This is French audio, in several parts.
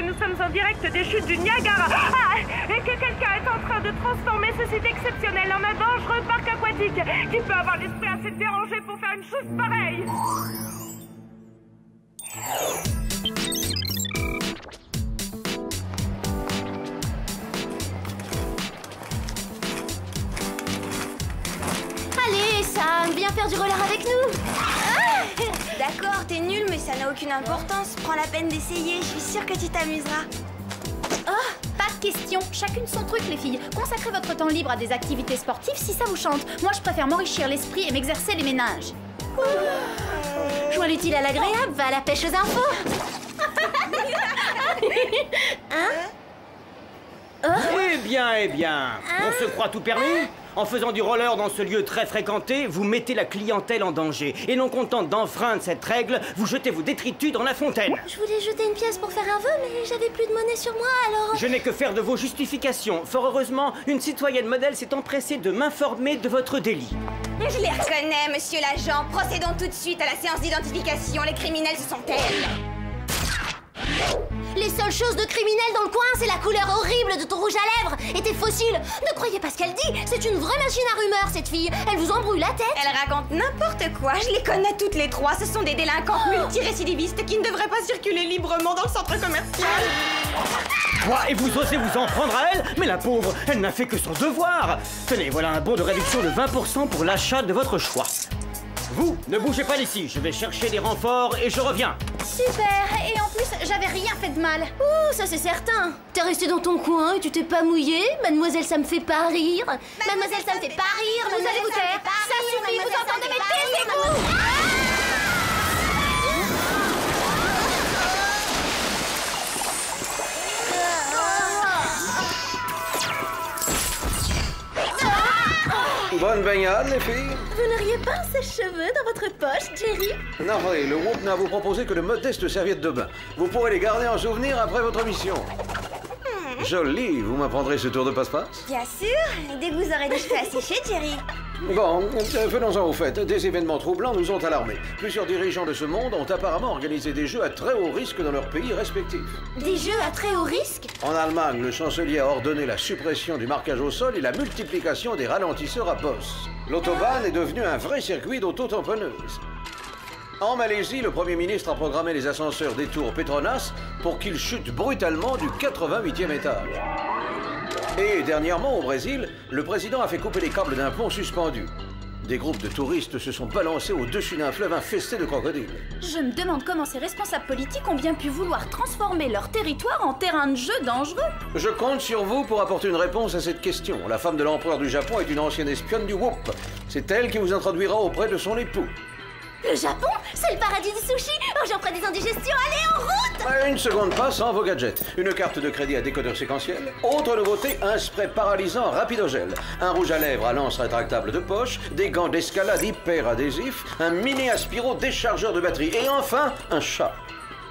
nous sommes en direct des chutes du Niagara. Ah, et que quelqu'un est en train de transformer ce site exceptionnel en un dangereux parc aquatique. Qui peut avoir l'esprit assez dérangé pour faire une chose pareille? Allez, Sam, viens faire du roller avec nous. D'accord, t'es nul, mais ça n'a aucune importance. Prends la peine d'essayer, je suis sûre que tu t'amuseras. Oh, pas de question. Chacune son truc, les filles. Consacrez votre temps libre à des activités sportives si ça vous chante. Moi, je préfère m'enrichir l'esprit et m'exercer les méninges. Joins l'utile à l'agréable, va à la pêche aux infos. Eh bien, on se croit tout permis? En faisant du roller dans ce lieu très fréquenté, vous mettez la clientèle en danger. Et non contente d'enfreindre cette règle, vous jetez vos détritus dans la fontaine. Je voulais jeter une pièce pour faire un vœu, mais j'avais plus de monnaie sur moi, alors... Je n'ai que faire de vos justifications. Fort heureusement, une citoyenne modèle s'est empressée de m'informer de votre délit. Je les reconnais, monsieur l'agent. Procédons tout de suite à la séance d'identification. Les criminels, ce sont elles. Les seules choses de criminel dans le coin, c'est la couleur horrible de ton rouge à lèvres et tes fossiles. Ne croyez pas ce qu'elle dit, c'est une vraie machine à rumeurs, cette fille. Elle vous embrouille la tête. Elle raconte n'importe quoi, je les connais toutes les trois. Ce sont des délinquantes multirécidivistes qui ne devraient pas circuler librement dans le centre commercial. Quoi? Et vous osez vous en prendre à elle? Mais la pauvre, elle n'a fait que son devoir. Tenez, voilà un bon de réduction de 20% pour l'achat de votre choix. Vous, ne bougez pas d'ici, je vais chercher des renforts et je reviens. Super, et en plus, j'avais rien fait de mal. Ouh, ça c'est certain. T'es resté dans ton coin et tu t'es pas mouillé. Mademoiselle, ça me fait pas rire. Mademoiselle, ça me fait pas rire. Vous allez vous taire. Ça suffit, vous entendez, mais taisez-vous. Bonne baignade, les filles. Vous n'auriez pas ces cheveux dans votre poche, Jerry? Navré, le Whoop n'a à vous proposer que de modestes serviettes de bain. Vous pourrez les garder en souvenir après votre mission. Joli, vous m'apprendrez ce tour de passe-passe? Bien sûr, dès que vous aurez des cheveux asséchés, Jerry. Bon, venons-en au fait. Des événements troublants nous ont alarmés. Plusieurs dirigeants de ce monde ont apparemment organisé des jeux à très haut risque dans leurs pays respectifs. Des jeux à très haut risque? En Allemagne, le chancelier a ordonné la suppression du marquage au sol et la multiplication des ralentisseurs à bosse. L'autobahn est devenu un vrai circuit d'auto-tamponneuses. En Malaisie, le Premier ministre a programmé les ascenseurs des tours Petronas pour qu'ils chutent brutalement du 88e étage. Et dernièrement, au Brésil, le président a fait couper les câbles d'un pont suspendu. Des groupes de touristes se sont balancés au-dessus d'un fleuve infesté de crocodiles. Je me demande comment ces responsables politiques ont bien pu vouloir transformer leur territoire en terrain de jeu dangereux. Je compte sur vous pour apporter une réponse à cette question. La femme de l'empereur du Japon est une ancienne espionne du Whoop. C'est elle qui vous introduira auprès de son époux. Le Japon, c'est le paradis du sushi. Oh, j'en ferai des indigestions. Allez, en route! Une seconde passe sans vos gadgets. Une carte de crédit à décodeur séquentiel. Autre nouveauté, un spray paralysant rapidogel. Un rouge à lèvres à lance rétractable de poche. Des gants d'escalade hyper adhésifs. Un mini aspiro déchargeur de batterie. Et enfin, un chat.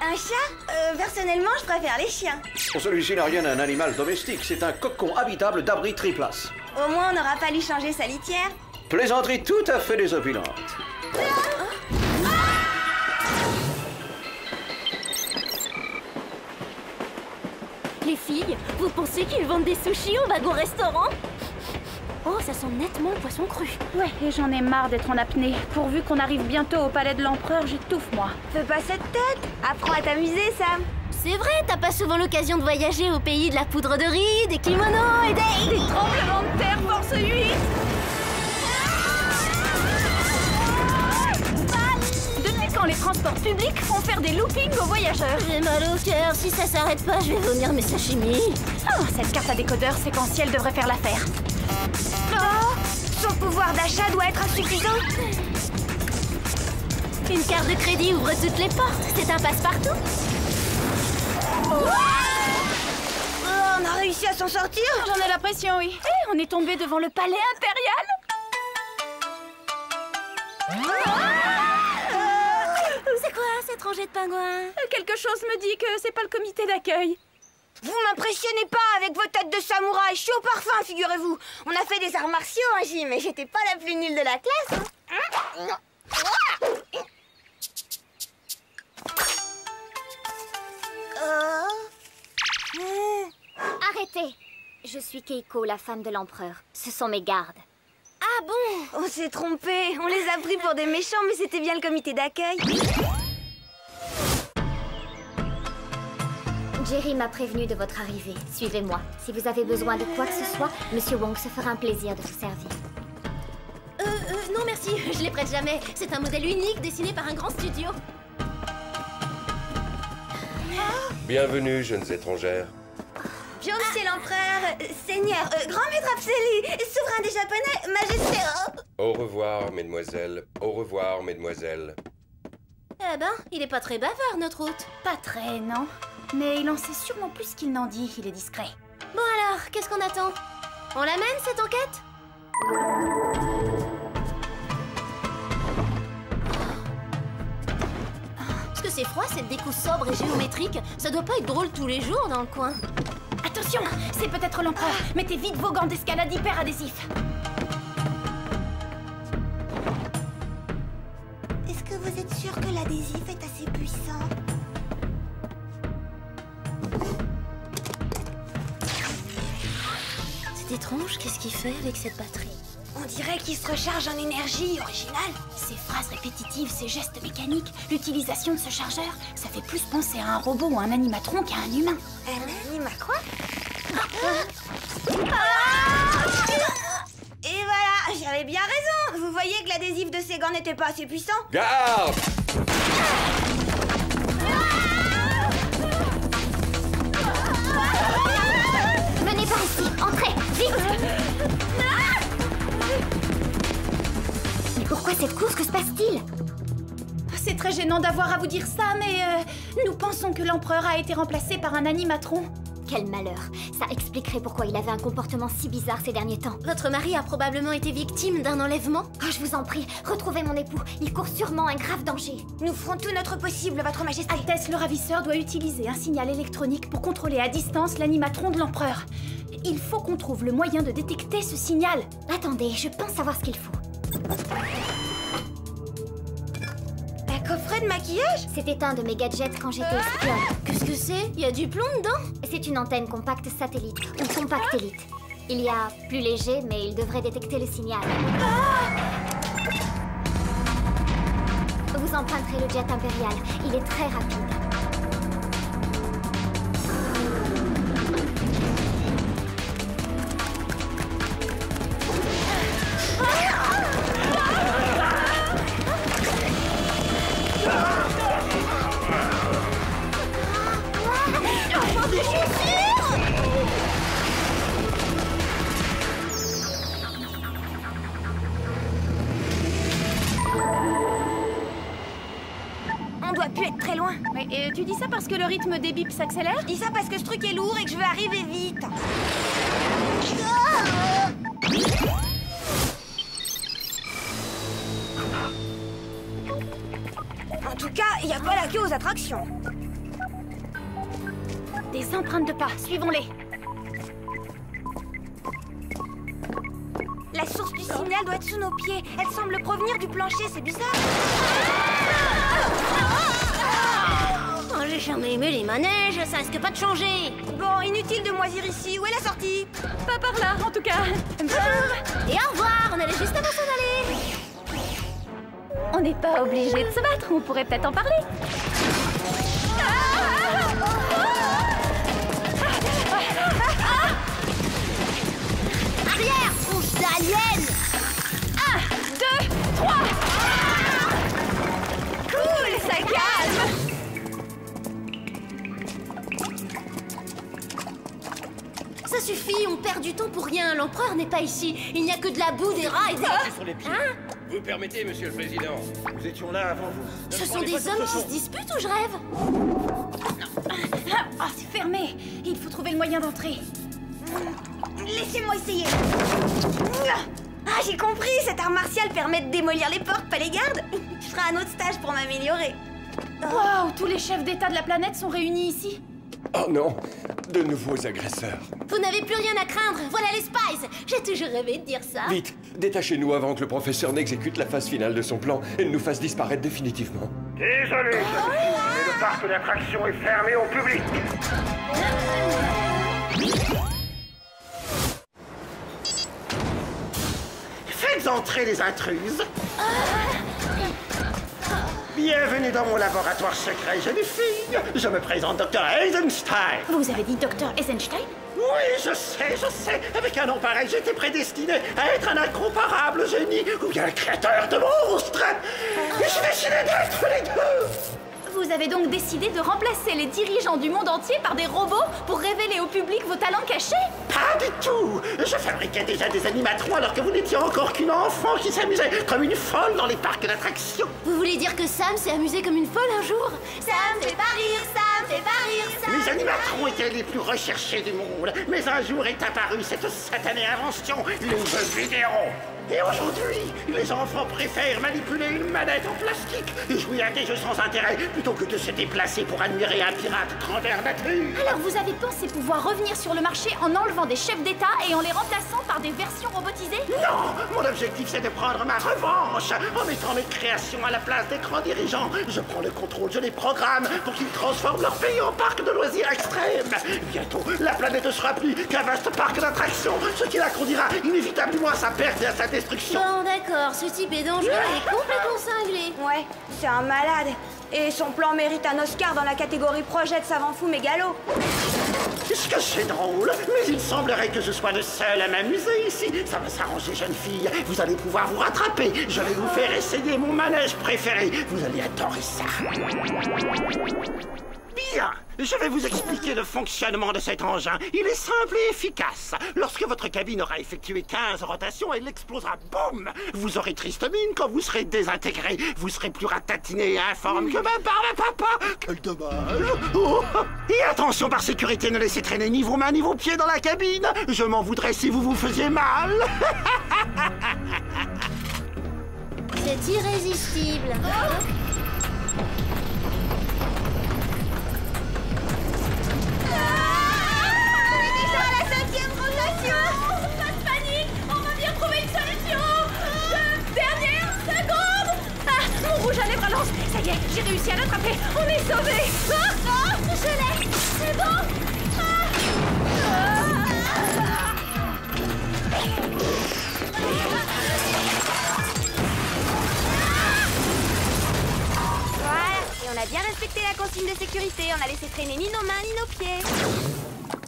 Un chat? Personnellement, je préfère les chiens. Celui-ci n'a rien d'un animal domestique. C'est un cocon habitable d'abri triplace. Au moins, on n'aura pas lui changer sa litière. Plaisanterie tout à fait désopilante. Les filles, vous pensez qu'ils vendent des sushis au wagon-restaurant? Oh, ça sent nettement le poisson cru. Ouais, et j'en ai marre d'être en apnée. Pourvu qu'on arrive bientôt au palais de l'empereur, j'étouffe, moi. Fais pas cette tête. Apprends à t'amuser, Sam. C'est vrai, t'as pas souvent l'occasion de voyager au pays de la poudre de riz, des kimonos et des tremblements de terre force 8. Depuis quand les transports publics font faire des loopings aux voyageurs? J'ai mal au cœur, si ça s'arrête pas, je vais vomir mes sashimi. Oh, cette carte à décodeur séquentiel devrait faire l'affaire. Oh, son pouvoir d'achat doit être insuffisant. Une carte de crédit ouvre toutes les portes, c'est un passe-partout. Oh, on a réussi à s'en sortir. J'en ai l'impression, oui. Et on est tombé devant le palais impérial. C'est quoi cette rangée de pingouins? Quelque chose me dit que c'est pas le comité d'accueil. Vous m'impressionnez pas avec vos têtes de samouraï. Je suis au parfum, figurez-vous. On a fait des arts martiaux, hein, J, mais j'étais pas la plus nulle de la classe. Arrêtez! Je suis Keiko, la femme de l'empereur. Ce sont mes gardes. Ah bon? On s'est trompé. On les a pris pour des méchants, mais c'était bien le comité d'accueil. Jerry m'a prévenu de votre arrivée. Suivez-moi. Si vous avez besoin de quoi que ce soit, Monsieur Wong se fera un plaisir de vous servir. Non merci, je les prête jamais. C'est un modèle unique dessiné par un grand studio. Bienvenue, jeunes étrangères. Bien, monsieur l'empereur, seigneur, grand maître Apseli, souverain des Japonais, majesté... Au revoir, mesdemoiselles. Au revoir, mesdemoiselles. Eh ben, il est pas très bavard, notre hôte. Pas très, non. Mais il en sait sûrement plus qu'il n'en dit, il est discret. Bon alors, qu'est-ce qu'on attend? On l'amène, cette enquête? Parce que c'est froid, cette déco sobre et géométrique. Ça doit pas être drôle tous les jours dans le coin. Attention, c'est peut-être l'empereur. Mettez vite vos gants d'escalade hyper adhésifs. Est-ce que vous êtes sûr que l'adhésif est assez puissant? C'est étrange, qu'est-ce qu'il fait avec cette batterie? On dirait qu'il se recharge en énergie originale. Ces phrases répétitives, ces gestes mécaniques, l'utilisation de ce chargeur, ça fait plus penser à un robot ou un animatron qu'à un humain. Un anima quoi? Et voilà, j'avais bien raison. Vous voyez que l'adhésif de ces gants n'était pas assez puissant? Garde! Venez par ici, entrez, vite! Mais pourquoi cette course? Que se passe-t-il? C'est très gênant d'avoir à vous dire ça, mais nous pensons que l'empereur a été remplacé par un animatron. Quel malheur! Ça expliquerait pourquoi il avait un comportement si bizarre ces derniers temps. Votre mari a probablement été victime d'un enlèvement? Oh, je vous en prie, retrouvez mon époux. Il court sûrement un grave danger. Nous ferons tout notre possible, votre majesté. Altesse, le ravisseur doit utiliser un signal électronique pour contrôler à distance l'animatron de l'empereur. Il faut qu'on trouve le moyen de détecter ce signal. Attendez, je pense savoir ce qu'il faut. Un coffret de maquillage? C'était un de mes gadgets quand j'étais espionne. Qu'est-ce que c'est? Il y a du plomb dedans? C'est une antenne compacte satellite, ou compactélite. Il y a plus léger, mais il devrait détecter le signal. Vous emprunterez le jet impérial. Il est très rapide. On doit plus être très loin. Mais tu dis ça parce que le rythme des bips s'accélère? Je dis ça parce que ce truc est lourd et que je veux arriver vite. En tout cas, il n'y a pas la queue aux attractions. Des empreintes de pas, suivons-les. La source du signal doit être sous nos pieds. Elle semble provenir du plancher, c'est bizarre. Oh, j'ai jamais aimé les manèges, ça risque pas de changer. Bon, inutile de moisir ici. Où est la sortie? Pas par là, en tout cas. Et au revoir, on allait juste avant s'en aller. On n'est pas obligé de se battre, on pourrait peut-être en parler. Arrière, tronche d'alien. 1, 2, 3. Cool, ça calme. Ça suffit, on perd du temps pour rien. L'empereur n'est pas ici. Il n'y a que de la boue, des rats et des... Sur les pieds. Hein? Vous permettez, monsieur le président? Nous étions là avant vous. Ce sont des hommes qui se disputent ou je rêve? Ah, c'est fermé. Il faut trouver le moyen d'entrer. Laissez-moi essayer. Ah, j'ai compris. Cet art martial permet de démolir les portes, pas les gardes. Je ferai un autre stage pour m'améliorer. Waouh, tous les chefs d'État de la planète sont réunis ici. Oh non, de nouveaux agresseurs. Vous n'avez plus rien à craindre. Voilà les Spies. J'ai toujours rêvé de dire ça. Vite, détachez-nous avant que le professeur n'exécute la phase finale de son plan et ne nous fasse disparaître définitivement. Désolé, mais le parc d'attractions est fermé au public. entrer les intruses. Bienvenue dans mon laboratoire secret, jeune fille. Je me présente, Dr. Eisenstein. Vous avez dit Dr. Eisenstein? Oui, je sais. Avec un nom pareil, j'étais prédestiné à être un incomparable génie ou bien un créateur de monstres. Et j'ai décidé d'être les deux. Vous avez donc décidé de remplacer les dirigeants du monde entier par des robots pour révéler au public vos talents cachés? Pas du tout. Je fabriquais déjà des animatrons alors que vous n'étiez encore qu'une enfant qui s'amusait comme une folle dans les parcs d'attractions. Vous voulez dire que Sam s'est amusé comme une folle un jour? Ça me fait pas rire, ça me fait pas rire, ça. Les animatrons étaient les plus recherchés du monde. Mais un jour est apparue cette satanée invention, les jeux vidéo. Et aujourd'hui, les enfants préfèrent manipuler une manette en plastique et jouer à des jeux sans intérêt plutôt que de se déplacer pour admirer un pirate grandeur nature. Alors vous avez pensé pouvoir revenir sur le marché en enlevant des chefs d'État et en les remplaçant par des versions robotisées? Non! Mon objectif, c'est de prendre ma revanche. En mettant mes créations à la place des grands dirigeants, je prends le contrôle, je les programme pour qu'ils transforment leur pays en parc de loisirs extrêmes. Bientôt, la planète ne sera plus qu'un vaste parc d'attractions, ce qui la conduira inévitablement à sa perte et à sa destruction. Bon, d'accord, ce type est dangereux et complètement cinglé. Ouais, c'est un malade. Et son plan mérite un Oscar dans la catégorie projet de savant fou mégalo. Est-ce que c'est drôle? Mais il semblerait que je sois le seul à m'amuser ici. Ça va s'arranger, jeune fille. Vous allez pouvoir vous rattraper. Je vais vous faire essayer mon manège préféré. Vous allez adorer ça. Bien, je vais vous expliquer le fonctionnement de cet engin. Il est simple et efficace. Lorsque votre cabine aura effectué 15 rotations, elle explosera. Boum! Vous aurez triste mine quand vous serez désintégré. Vous serez plus ratatiné et informe que ma barbe papa. Quel dommage! Oh. Et attention, par sécurité, ne laissez traîner ni vos mains ni vos pieds dans la cabine. Je m'en voudrais si vous vous faisiez mal. C'est irrésistible. Pas de panique, on va bien trouver une solution. Dernière seconde. Ah, mon rouge à lèvres lance. Ça y est, j'ai réussi à l'attraper. On est sauvés. Je l'ai. C'est bon. Voilà, et on a bien respecté la consigne de sécurité. On a laissé traîner ni nos mains ni nos pieds.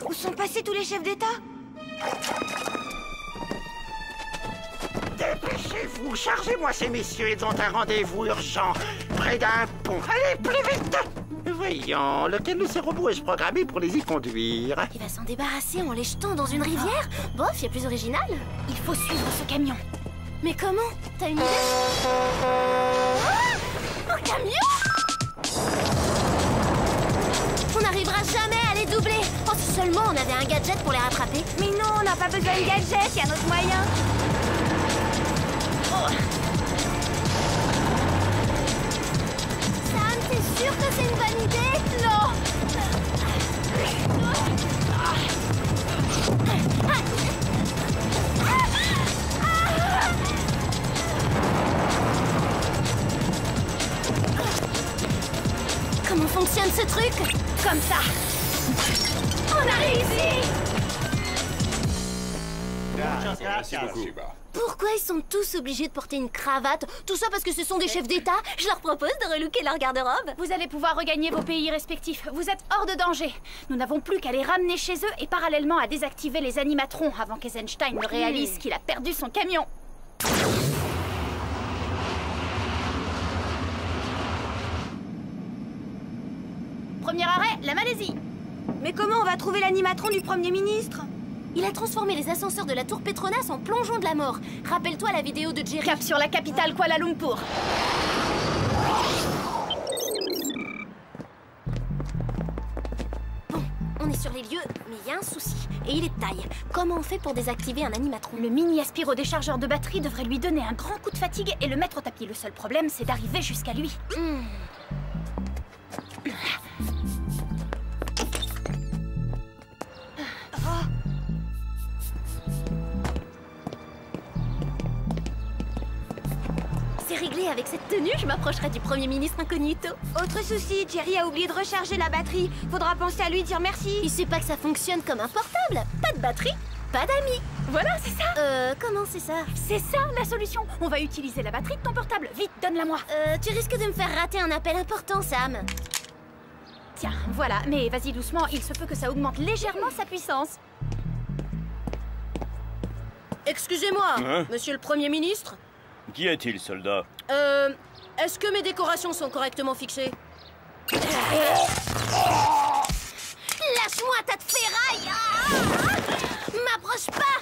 Où sont passés tous les chefs d'État? Dépêchez-vous, chargez-moi ces messieurs, ils ont un rendez-vous urgent, près d'un pont. Allez, plus vite! Voyons, lequel de ces robots ai-je programmé pour les y conduire? Il va s'en débarrasser en les jetant dans une rivière? Bof, il y a plus original. Il faut suivre ce camion. Mais comment? T'as une idée? Un camion? On n'arrivera jamais à les doubler. Oh, si seulement on avait un gadget pour les rattraper. Mais non, on n'a pas besoin de gadget, il y a un autre moyen. Sam, t'es sûr que c'est une bonne idée? Non. Comment fonctionne ce truc? Comme ça. On a réussi. Merci beaucoup. Pourquoi ils sont tous obligés de porter une cravate? Tout ça parce que ce sont des chefs d'État? Je leur propose de relooker leur garde-robe. Vous allez pouvoir regagner vos pays respectifs. Vous êtes hors de danger. Nous n'avons plus qu'à les ramener chez eux et parallèlement à désactiver les animatrons avant qu'Eisenstein ne réalise qu'il a perdu son camion. Premier arrêt, la Malaisie. Mais comment on va trouver l'animatron du Premier ministre? Il a transformé les ascenseurs de la tour Petronas en plongeon de la mort. Rappelle-toi la vidéo de Jerry. Cap sur la capitale Kuala Lumpur. Bon, on est sur les lieux, mais il y a un souci. Et il est de taille. Comment on fait pour désactiver un animatron? Le mini aspiro-déchargeur de batterie devrait lui donner un grand coup de fatigue et le mettre au tapis. Le seul problème, c'est d'arriver jusqu'à lui. C'est réglé, avec cette tenue, je m'approcherai du Premier ministre incognito. Autre souci, Jerry a oublié de recharger la batterie. Faudra penser à lui dire merci. Il sait pas que ça fonctionne comme un portable. Pas de batterie. pas d'amis. Voilà, c'est ça. Comment c'est ça? C'est ça la solution. On va utiliser la batterie de ton portable. Vite, donne-la-moi. Tu risques de me faire rater un appel important, Sam. Tiens, voilà. Mais vas-y doucement, il se peut que ça augmente légèrement sa puissance. Excusez-moi, Hein? monsieur le Premier ministre. Qui est-il, soldat? Est-ce que mes décorations sont correctement fixées? Lâche-moi, tas de ferraille! M'approche pas!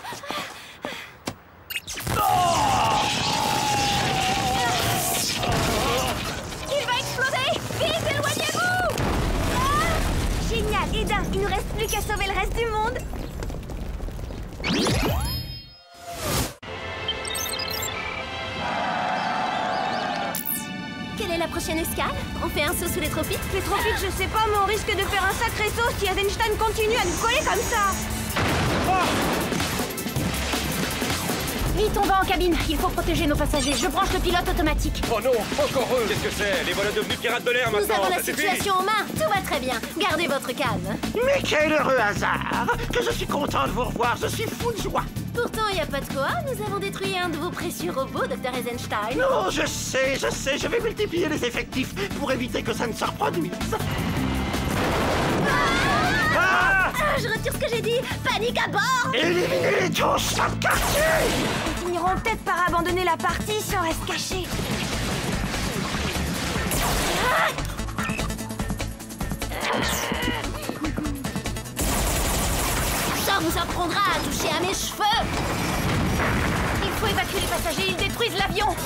Il va exploser! Vite, éloignez-vous! Génial, Eden, il nous reste plus qu'à sauver le reste du monde. Quelle est la prochaine escale? On fait un saut sous les tropiques? Les tropiques, je sais pas, mais on risque de faire un sacré saut si Eisenstein continue à nous coller comme ça. Vite, on va en cabine. Il faut protéger nos passagers. Je branche le pilote automatique. Oh non, encore eux! Qu'est-ce que c'est? Les voilà devenus pirates de l'air Nous maintenant! avons la ça suffit. situation en main. Tout va très bien. Gardez votre calme. Mais quel heureux hasard! Que je suis content de vous revoir, je suis fou de joie! Pourtant, il n'y a pas de quoi. Nous avons détruit un de vos précieux robots, Dr. Eisenstein. Non, je sais, je vais multiplier les effectifs pour éviter que ça ne se reproduise. Je retire ce que j'ai dit. Panique à bord! Éliminez tous sans quartier! Ils finiront peut-être par abandonner la partie si on reste caché. Ça vous apprendra à toucher à mes cheveux! Il faut évacuer les passagers. Ils détruisent l'avion.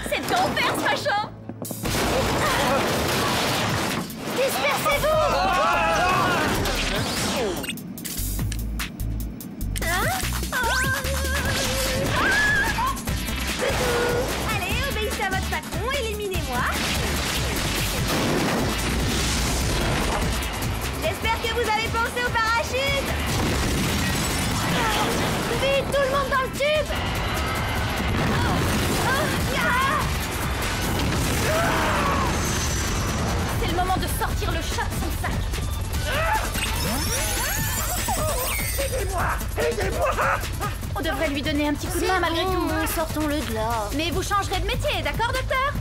C'est d'enfer, ce machin. Dispersez-vous! Allez, obéissez à votre patron, éliminez-moi. J'espère que vous avez pensé au parachute. Vite, tout le monde dans le tube! C'est le moment de sortir le chat de son sac. Aidez-moi! On devrait lui donner un petit coup de main malgré tout. Sortons-le de là. Mais vous changerez de métier, d'accord, docteur?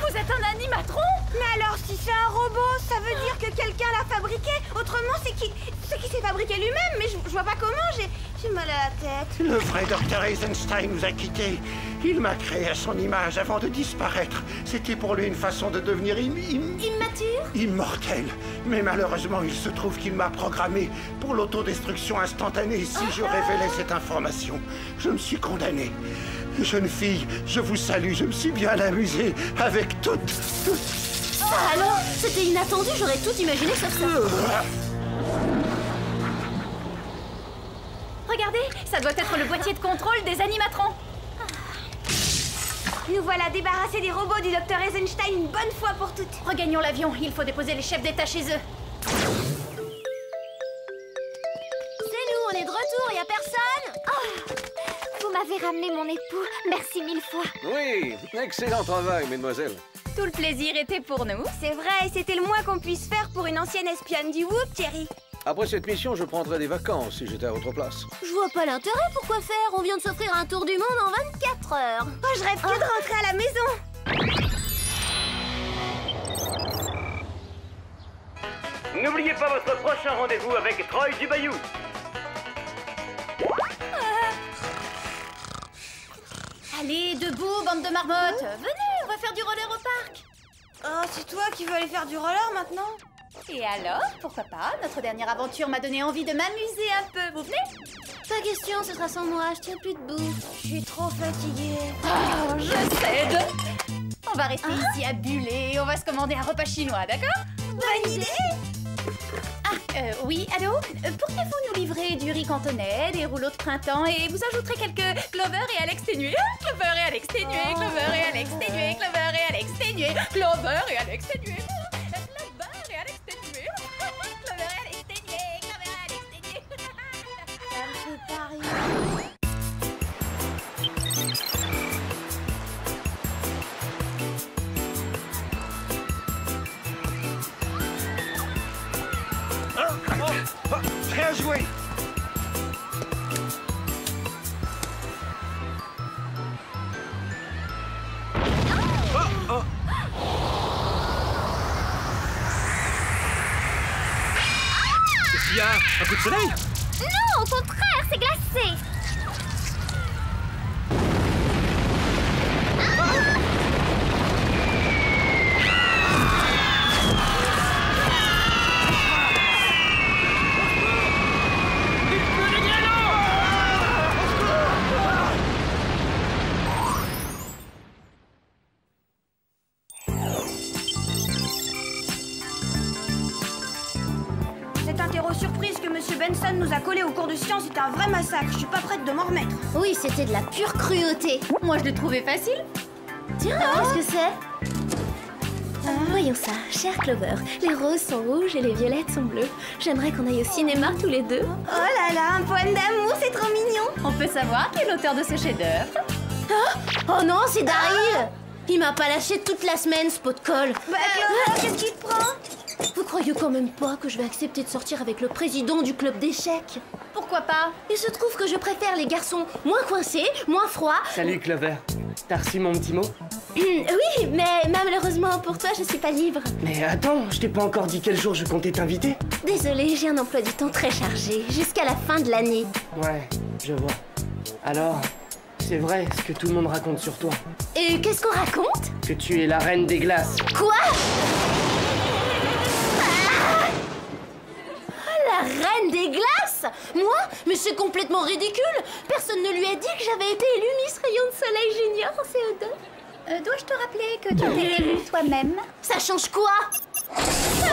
Vous êtes un animatron? Mais alors, si c'est un robot, ça veut dire que quelqu'un l'a fabriqué. Autrement, c'est qui s'est fabriqué lui-même. Mais je vois pas comment, j'ai mal à la tête. Le vrai Dr. Eisenstein nous a quittés. Il m'a créé à son image avant de disparaître. C'était pour lui une façon de devenir Immature? immortel. Mais malheureusement, il se trouve qu'il m'a programmé pour l'autodestruction instantanée si je révélais cette information. Je me suis condamné. Jeune fille, je vous salue, je me suis bien amusé avec toutes. Ah alors? C'était inattendu, j'aurais tout imaginé sauf ça. Regardez, ça doit être le boîtier de contrôle des animatrons. Nous voilà débarrassés des robots du Dr. Eisenstein une bonne fois pour toutes. Regagnons l'avion, il faut déposer les chefs d'État chez eux. C'est nous, on est de retour, y a personne? Vous m'avez ramené mon époux. Merci 1000 fois. Oui, excellent travail, mesdemoiselles. Tout le plaisir était pour nous. C'est vrai, c'était le moins qu'on puisse faire pour une ancienne espionne du Whoop, Thierry. Après cette mission, je prendrais des vacances si j'étais à votre place. Je vois pas l'intérêt, pourquoi faire? On vient de s'offrir un tour du monde en 24 heures. Oh, je rêve que de rentrer à la maison. N'oubliez pas votre prochain rendez-vous avec Troy Dubayou. Allez, debout, bande de marmottes. Venez, on va faire du roller au parc. Oh, c'est toi qui veux aller faire du roller maintenant? Et alors, pourquoi pas? Notre dernière aventure m'a donné envie de m'amuser un peu. Vous venez? Pas question, ce sera sans moi, je tiens plus debout. Je suis trop fatiguée. Oh, je cède. On va rester ici à buller. On va se commander un repas chinois, d'accord? Bonne idée. Oui, allô? Pourriez-vous nous livrer du riz cantonais, des rouleaux de printemps et vous ajouterez quelques Clover et Alex ténués? Clover et Alex ténués, Clover et Alex ténués, Clover et Alex ténués, Clover et Alex ténués, Clover et Alex ténués, Clover et Alex ténués, Clover et Alex ténués. Ça me fait pas rire. jouer. Il y a un coup de soleil? Non, au contraire, c'est glacé. Cet interro surprise que Monsieur Benson nous a collé au cours de science est un vrai massacre. Je suis pas prête de m'en remettre. Oui, c'était de la pure cruauté. Moi, je l'ai trouvé facile. Tiens, qu'est-ce que c'est? Voyons ça, chère Clover. Les roses sont rouges et les violettes sont bleues. J'aimerais qu'on aille au cinéma tous les deux. Oh là là, un poème d'amour, c'est trop mignon. On peut savoir qui est l'auteur de ce chef-d'œuvre? Oh non, c'est Daryl. Il m'a pas lâché toute la semaine, ce pot de colle. Bah Clover, qu'est-ce qui te prend? Vous croyez quand même pas que je vais accepter de sortir avec le président du club d'échecs? Pourquoi pas? Il se trouve que je préfère les garçons moins coincés, moins froids. Salut Clover. T'as reçu mon petit mot? Oui, mais malheureusement pour toi, je suis pas libre. Mais attends, je t'ai pas encore dit quel jour je comptais t'inviter. Désolée, j'ai un emploi du temps très chargé, jusqu'à la fin de l'année. Ouais, je vois. Alors, c'est vrai ce que tout le monde raconte sur toi. Et qu'est-ce qu'on raconte? Que tu es la reine des glaces. Quoi? La reine des glaces? Moi? Mais c'est complètement ridicule. Personne ne lui a dit que j'avais été élue Miss Rayon de Soleil Junior en CO2. Dois-je te rappeler que tu t'es élue toi-même? Ça change quoi? J'ai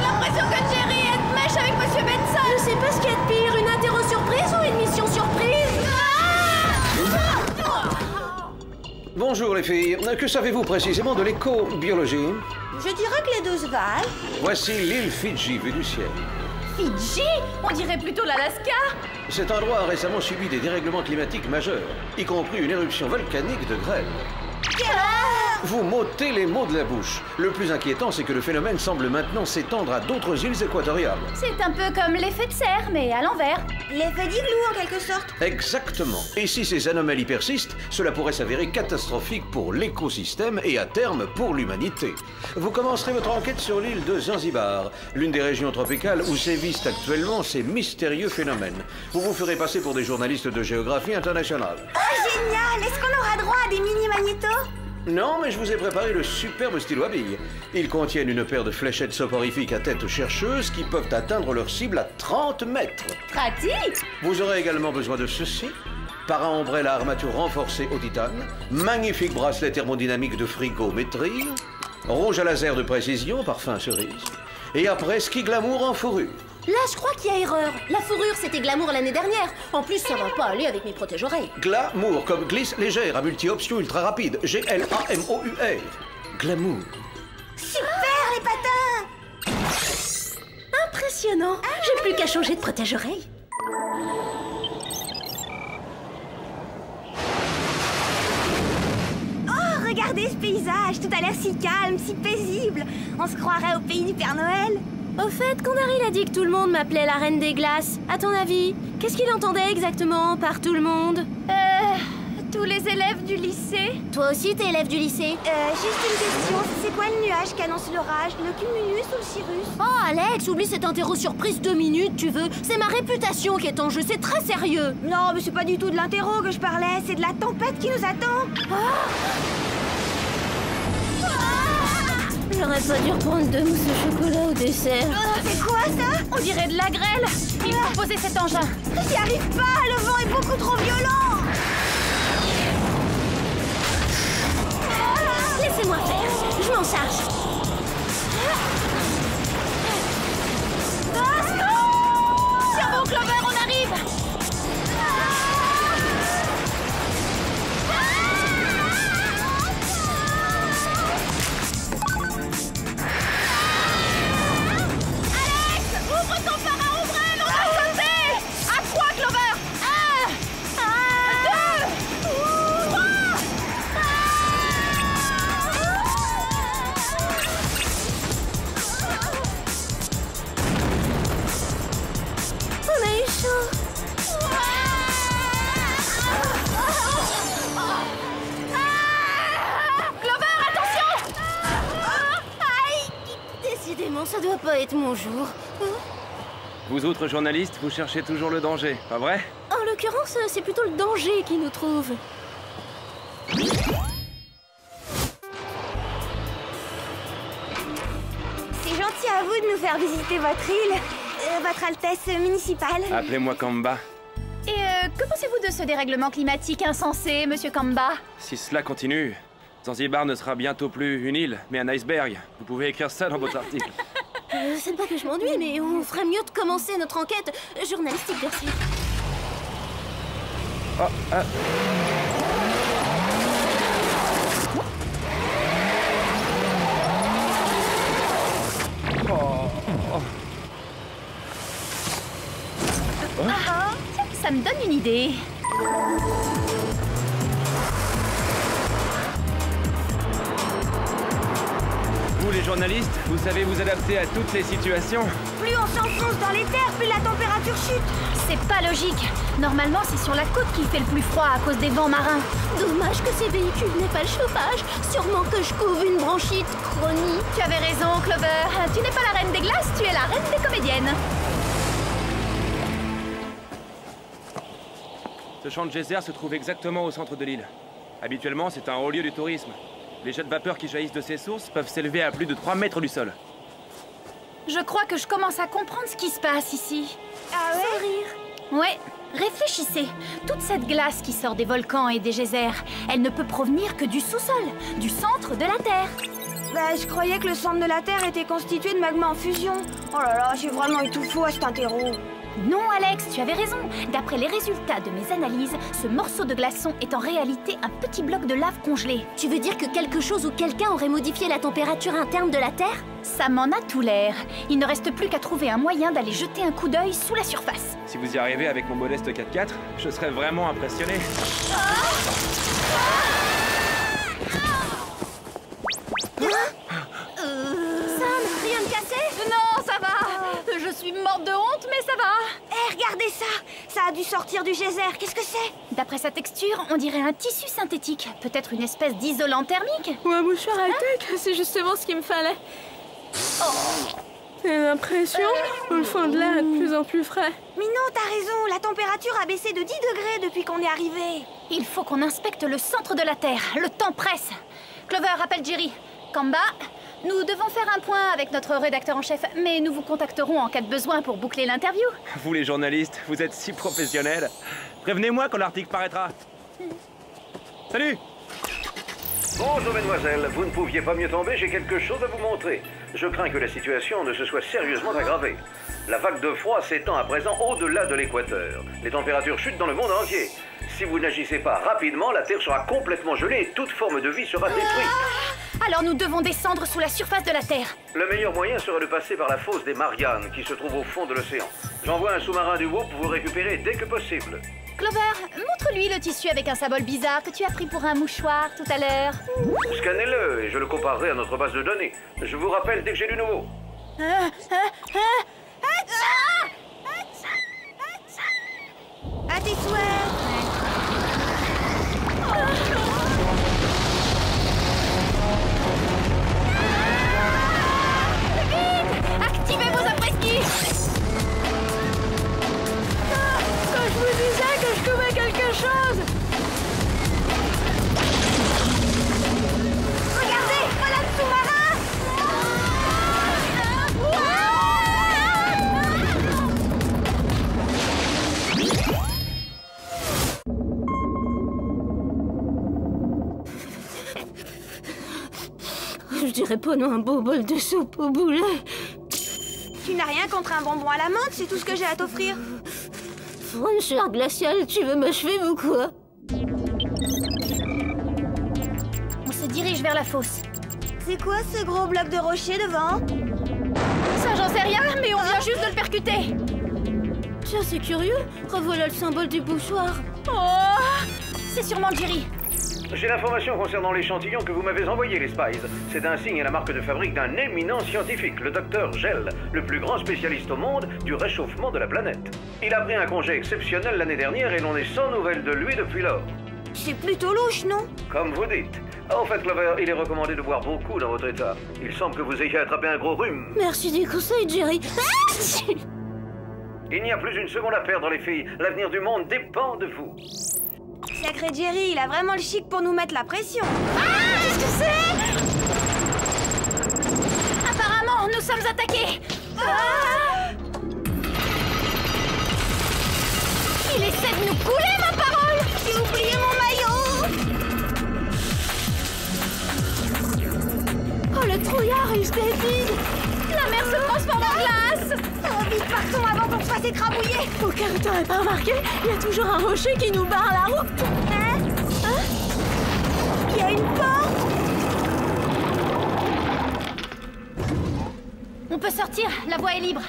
l'impression que Jerry est de mèche avec Monsieur Benson. Je sais pas ce qu'il y a de pire, une interro surprise ou une mission surprise? Bonjour les filles. Que savez-vous précisément de l'éco-biologie? Je dirais que les deux se valent. Voici l'île Fidji vue du ciel. Fidji? On dirait plutôt l'Alaska. Cet endroit a récemment subi des dérèglements climatiques majeurs, y compris une éruption volcanique de grêle. Vous m'ôtez les mots de la bouche. Le plus inquiétant, c'est que le phénomène semble maintenant s'étendre à d'autres îles équatoriales. C'est un peu comme l'effet de serre, mais à l'envers. L'effet d'igloo en quelque sorte. Exactement. Et si ces anomalies persistent, cela pourrait s'avérer catastrophique pour l'écosystème et à terme pour l'humanité. Vous commencerez votre enquête sur l'île de Zanzibar, l'une des régions tropicales où sévissent actuellement ces mystérieux phénomènes. Vous vous ferez passer pour des journalistes de géographie internationale. Oh génial! Est-ce qu'on aura droit à des mini-magnétos? Non, mais je vous ai préparé le superbe stylo à billes. Ils contiennent une paire de fléchettes soporifiques à tête chercheuse qui peuvent atteindre leur cible à 30 mètres. Pratique. Vous aurez également besoin de ceci. Para-ombrelle à armature renforcée au titane, magnifique bracelet thermodynamique de frigométrie, rouge à laser de précision, parfum cerise, et après ski glamour en fourrure. Là, je crois qu'il y a erreur. La fourrure, c'était glamour l'année dernière. En plus, ça va pas aller avec mes protège-oreilles. Glamour, comme glisse légère, à multi-option ultra rapide. G-L-A-M-O-U-R. Glamour. Super les patins! Impressionnant. J'ai plus qu'à changer de protège-oreilles. Oh, regardez ce paysage, tout a l'air si calme, si paisible. On se croirait au pays du Père Noël. Au fait, Condary a dit que tout le monde m'appelait la reine des glaces. À ton avis, qu'est-ce qu'il entendait exactement par tout le monde? Tous les élèves du lycée. Toi aussi, t'es élève du lycée? Juste une question, c'est quoi le nuage qui annonce l'orage? Le cumulus ou le cirrus? Oh, Alex, oublie cette interro surprise 2 minutes, tu veux? C'est ma réputation qui est en jeu, c'est très sérieux. Non, mais c'est pas du tout de l'interro que je parlais, c'est de la tempête qui nous attend. J'aurais pas dû reprendre 2 mousses au chocolat au dessert. C'est quoi ça? On dirait de la grêle. Il faut poser cet engin. J'y arrive pas, le vent est beaucoup trop violent. Laissez-moi faire, je m'en charge. Tiens bon, Clover, on arrive. Alex, ouvre ton para-ombrelle, on va sauter. À 3, Clover. 1, va pas être mon jour. Vous autres journalistes, vous cherchez toujours le danger, pas vrai? En l'occurrence, c'est plutôt le danger qui nous trouve. C'est gentil à vous de nous faire visiter votre île, votre Altesse municipale. Appelez-moi Kamba. Et que pensez-vous de ce dérèglement climatique insensé, monsieur Kamba? Si cela continue, Zanzibar ne sera bientôt plus une île, mais un iceberg. Vous pouvez écrire ça dans votre article. C'est pas que je m'ennuie, mais on ferait mieux de commencer notre enquête journalistique, merci. Oh, Ça me donne une idée. Vous les journalistes, vous savez vous adapter à toutes les situations. Plus on s'enfonce dans les terres, plus la température chute. C'est pas logique. Normalement, c'est sur la côte qu'il fait le plus froid à cause des vents marins. Dommage que ces véhicules n'aient pas le chauffage. Sûrement que je couve une bronchite chronique. Tu avais raison, Clover. Tu n'es pas la reine des glaces, tu es la reine des comédiennes. Ce champ de geyser se trouve exactement au centre de l'île. Habituellement, c'est un haut lieu du tourisme. Les jets de vapeur qui jaillissent de ces sources peuvent s'élever à plus de 3 mètres du sol. Je crois que je commence à comprendre ce qui se passe ici. Ah ouais? Sans rire. Ouais, réfléchissez. Toute cette glace qui sort des volcans et des geysers, elle ne peut provenir que du sous-sol, du centre de la Terre. Bah, je croyais que le centre de la Terre était constitué de magma en fusion. Oh là là, j'ai vraiment eu tout faux à cet interro. Non, Alex, tu avais raison. D'après les résultats de mes analyses, ce morceau de glaçon est en réalité un petit bloc de lave congelé. Tu veux dire que quelque chose ou quelqu'un aurait modifié la température interne de la Terre? Ça m'en a tout l'air. Il ne reste plus qu'à trouver un moyen d'aller jeter un coup d'œil sous la surface. Si vous y arrivez avec mon modeste 4x4, je serais vraiment impressionné. Sam, rien de cassé? Non, ça va. Je suis morte de honte, mais ça va. Eh, regardez ça! Ça a dû sortir du geyser, qu'est-ce que c'est? D'après sa texture, on dirait un tissu synthétique. Peut-être une espèce d'isolant thermique. Ou un mouchoir high-tech, c'est justement ce qu'il me fallait. J'ai l'impression que le fond de l'air est de plus en plus frais. Mais non, t'as raison, la température a baissé de 10 degrés depuis qu'on est arrivé. Il faut qu'on inspecte le centre de la Terre. Le temps presse. Clover, rappelle Jerry. Kamba, nous devons faire un point avec notre rédacteur en chef, mais nous vous contacterons en cas de besoin pour boucler l'interview. Vous les journalistes, vous êtes si professionnels. Prévenez-moi quand l'article paraîtra. Salut! Bonjour mesdemoiselles, vous ne pouviez pas mieux tomber, j'ai quelque chose à vous montrer. Je crains que la situation ne se soit sérieusement aggravée. La vague de froid s'étend à présent au-delà de l'équateur. Les températures chutent dans le monde entier. Si vous n'agissez pas rapidement, la Terre sera complètement gelée et toute forme de vie sera détruite. Alors nous devons descendre sous la surface de la Terre. Le meilleur moyen serait de passer par la fosse des Mariannes qui se trouve au fond de l'océan. J'envoie un sous-marin du WOP pour vous récupérer dès que possible. Clover, montre-lui le tissu avec un symbole bizarre que tu as pris pour un mouchoir tout à l'heure. Scannez-le et je le comparerai à notre base de données. Je vous rappelle dès que j'ai du nouveau. À tes souhaits. Activez vos après-ski. Quand je vous disais que je trouvais quelque chose. Regardez, voilà le sous-marin. Je dirais pas non un beau bol de soupe au boulet. Tu n'as rien contre un bonbon à la menthe, c'est tout ce que j'ai à t'offrir. Francheur glacial, tu veux m'achever ou quoi? On se dirige vers la fosse. C'est quoi ce gros bloc de rocher devant? Ça, j'en sais rien, mais on vient juste de le percuter. Tiens, c'est curieux. Revoilà le symbole du mouchoir. Oh, c'est sûrement Jerry. J'ai l'information concernant l'échantillon que vous m'avez envoyé, les Spies. C'est un signe et la marque de fabrique d'un éminent scientifique, le docteur Gell, le plus grand spécialiste au monde du réchauffement de la planète. Il a pris un congé exceptionnel l'année dernière et l'on est sans nouvelles de lui depuis lors. C'est plutôt louche, non? Comme vous dites. En fait, Clover, il est recommandé de boire beaucoup dans votre état. Il semble que vous ayez attrapé un gros rhume. Merci du conseil, Jerry. Il n'y a plus une seconde à perdre, les filles. L'avenir du monde dépend de vous. Sacré Jerry, il a vraiment le chic pour nous mettre la pression. Qu'est-ce que c'est? Apparemment, nous sommes attaqués. Il essaie de nous couler, ma parole. J'ai oublié mon maillot. Oh, le trouillard, il se dévide. La mer se transforme en glace. Oh, vite, partons avant qu'on se fasse écrabouiller. Au cas où t'aurais pas remarqué, il y a toujours un rocher qui nous barre la route. Il y a une porte. On peut sortir, la voie est libre.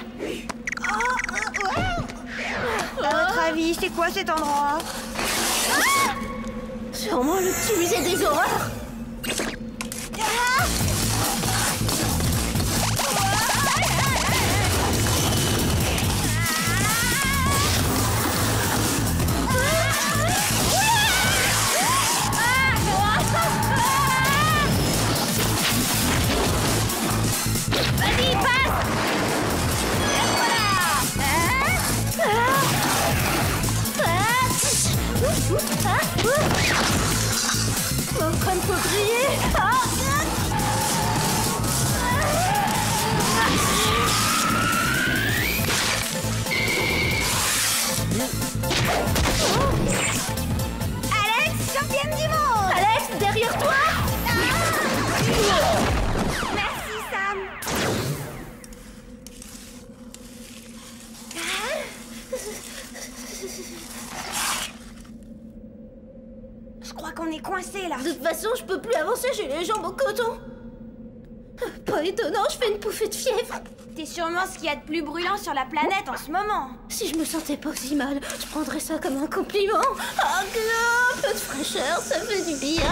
À votre avis, c'est quoi cet endroit? Sûrement le petit musée des horreurs. Vas-y, passe. Mon crâne peut briller. Alex, championne du monde. Alex, derrière toi. Merci, Sam. Je crois qu'on est coincé là. De toute façon, je peux plus avancer, j'ai les jambes au coton. Pas étonnant, je fais une pouffée de fièvre. T'es sûrement ce qu'il y a de plus brûlant sur la planète en ce moment. Si je me sentais pas aussi mal, je prendrais ça comme un compliment. Ah, un peu de fraîcheur, ça fait du bien.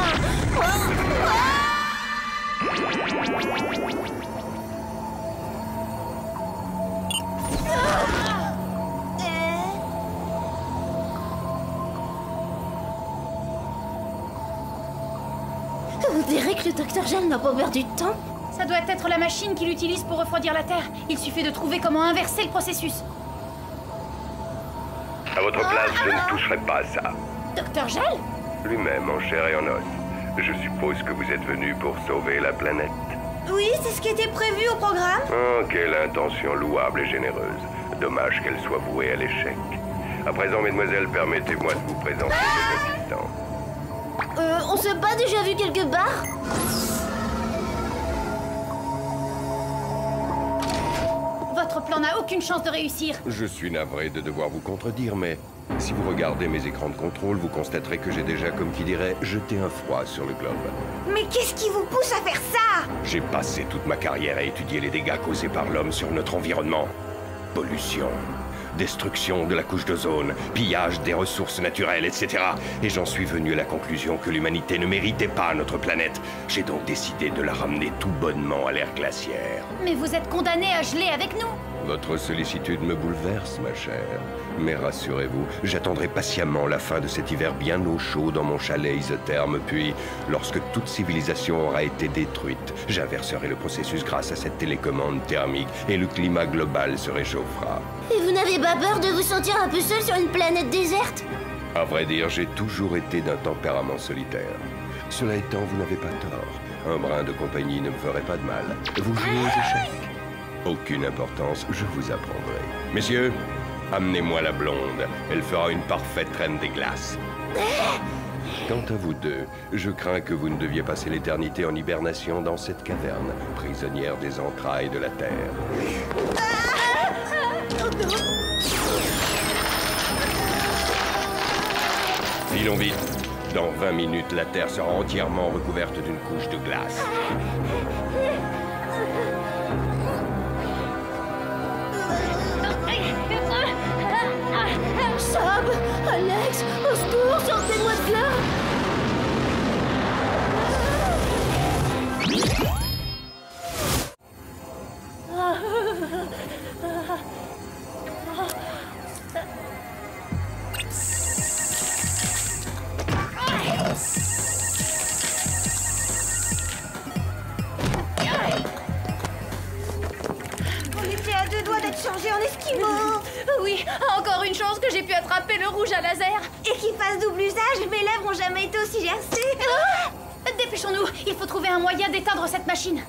On dirait que le docteur Gel n'a pas perdu de temps. Ça doit être la machine qu'il utilise pour refroidir la Terre. Il suffit de trouver comment inverser le processus. À votre place, je ne toucherai pas à ça. Docteur Gel? Lui-même, en chair et en os. Je suppose que vous êtes venu pour sauver la planète. Oui, c'est ce qui était prévu au programme. Oh, quelle intention louable et généreuse. Dommage qu'elle soit vouée à l'échec. À présent, mesdemoiselles, permettez-moi de vous présenter mes assistants. On s'est pas déjà vu quelque part? Votre plan n'a aucune chance de réussir. Je suis navré de devoir vous contredire, mais si vous regardez mes écrans de contrôle, vous constaterez que j'ai déjà, comme qui dirait, jeté un froid sur le globe. Mais qu'est-ce qui vous pousse à faire ça? J'ai passé toute ma carrière à étudier les dégâts causés par l'homme sur notre environnement. Pollution, destruction de la couche d'ozone, pillage des ressources naturelles, etc. Et j'en suis venu à la conclusion que l'humanité ne méritait pas notre planète. J'ai donc décidé de la ramener tout bonnement à l'ère glaciaire. Mais vous êtes condamné à geler avec nous. Votre sollicitude me bouleverse, ma chère. Mais rassurez-vous, j'attendrai patiemment la fin de cet hiver bien au chaud dans mon chalet isotherme, puis, lorsque toute civilisation aura été détruite, j'inverserai le processus grâce à cette télécommande thermique et le climat global se réchauffera. Et vous n'avez pas peur de vous sentir un peu seul sur une planète déserte? À vrai dire, j'ai toujours été d'un tempérament solitaire. Cela étant, vous n'avez pas tort. Un brin de compagnie ne me ferait pas de mal. Vous jouez aux échecs? Aucune importance, je vous apprendrai. Messieurs, amenez-moi la blonde. Elle fera une parfaite reine des glaces. Quant à vous deux, je crains que vous ne deviez passer l'éternité en hibernation dans cette caverne, prisonnière des entrailles de la Terre. Filons vite. Dans 20 minutes, la Terre sera entièrement recouverte d'une couche de glace. Sam! Alex! Au secours! Sortez-moi de là! rouge à laser. Et qui fasse double usage, mes lèvres ont jamais été aussi gercées. Dépêchons-nous, il faut trouver un moyen d'éteindre cette machine.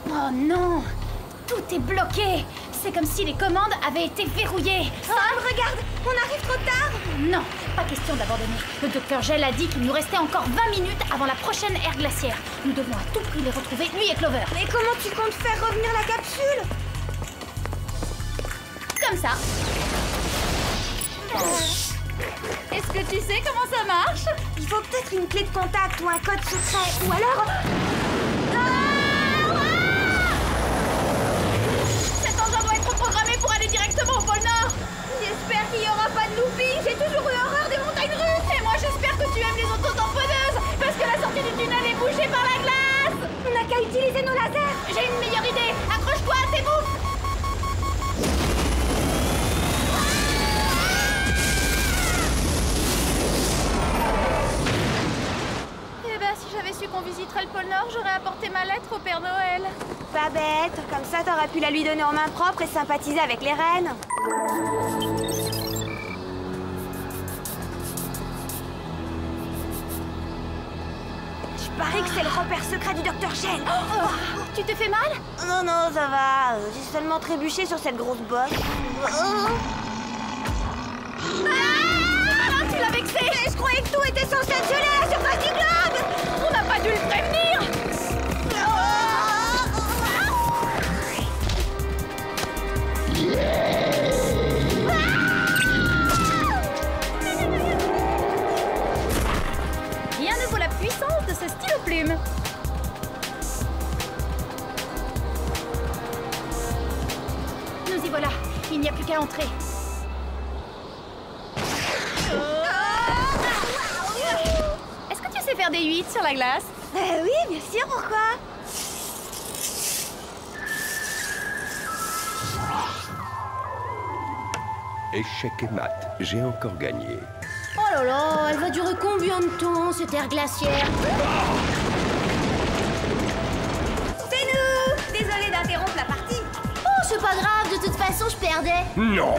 Oh non, tout est bloqué. C'est comme si les commandes avaient été verrouillées. Sam, regarde, on arrive trop tard. Non, pas question d'abandonner. Le docteur Gel a dit qu'il nous restait encore 20 minutes avant la prochaine ère glaciaire. Nous devons à tout prix les retrouver, lui et Clover. Mais comment tu comptes faire revenir la capsule? Comme ça. Est-ce que tu sais comment ça marche? Il faut peut-être une clé de contact ou un code secret. Ou alors... Cet engin doit être programmé pour aller directement au pôle Nord. J'espère qu'il n'y aura pas de looping. J'ai toujours eu horreur des montagnes russes. Et moi j'espère que tu aimes les autotamponneuses. Parce que la sortie du tunnel est bouchée par la glace. On n'a qu'à utiliser nos lasers. J'ai une meilleure idée. Accroche-toi à tes boucles. Si j'avais su qu'on visiterait le pôle Nord, j'aurais apporté ma lettre au Père Noël. Pas bête, comme ça t'aurais pu la lui donner en main propre et sympathiser avec les reines. Je parie que c'est le repère secret du docteur Gel. Tu te fais mal? Non, non, ça va. J'ai seulement trébuché sur cette grosse bosse. Tu l'as vexé! Mais je croyais que tout était censé être gelé à la surface du globe! On n'a pas dû le prévenir! Rien ne vaut la puissance de ce stylo plume. Nous y voilà. Il n'y a plus qu'à entrer. Est-ce que tu sais faire des 8 sur la glace? Oui, bien sûr, pourquoi? Échec et mat, j'ai encore gagné. Oh là là, elle va durer combien de temps, cette ère glaciaire? C'est nous! Désolée d'interrompre la partie. Oh, c'est pas grave, de toute façon, je perdais. Non!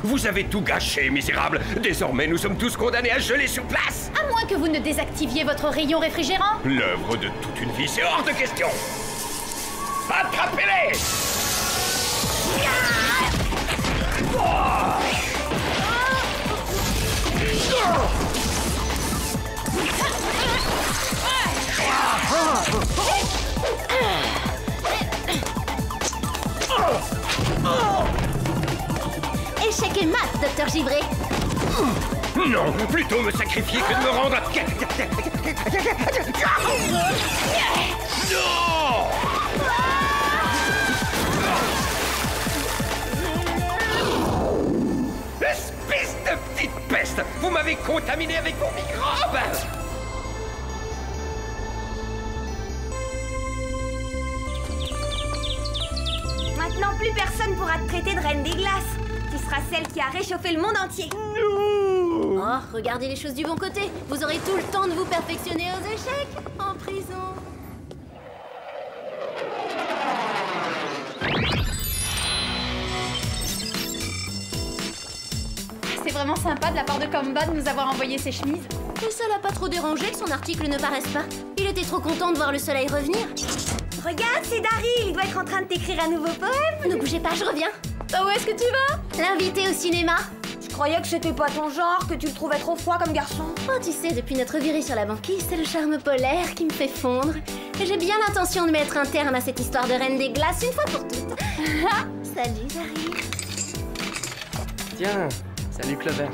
Vous avez tout gâché, misérable! Désormais, nous sommes tous condamnés à geler sur place! À moins que vous ne désactiviez votre rayon réfrigérant. L'œuvre de toute une vie, c'est hors de question! Attrapez-les! Échec et mat, docteur Givré. Non, plutôt me sacrifier que de me rendre... Non! Espèce de petite peste! Vous m'avez contaminé avec vos microbes! Maintenant, plus personne pourra te traiter de reine des glaces. Tu seras celle qui a réchauffé le monde entier. Oh, regardez les choses du bon côté. Vous aurez tout le temps de vous perfectionner aux échecs en prison. C'est vraiment sympa de la part de Combat de nous avoir envoyé ses chemises. Et ça l'a pas trop dérangé que son article ne paraisse pas. Il était trop content de voir le soleil revenir. Regarde, c'est Daryl. Il doit être en train de t'écrire un nouveau poème. Ne bougez pas, je reviens. Où est-ce que tu vas? L'inviter au cinéma. Je croyais que c'était pas ton genre, que tu le trouvais trop froid comme garçon. Oh, tu sais, depuis notre virée sur la banquise, c'est le charme polaire qui me fait fondre. Et j'ai bien l'intention de mettre un terme à cette histoire de reine des glaces une fois pour toutes. Salut, Daryl. Tiens, salut Clover.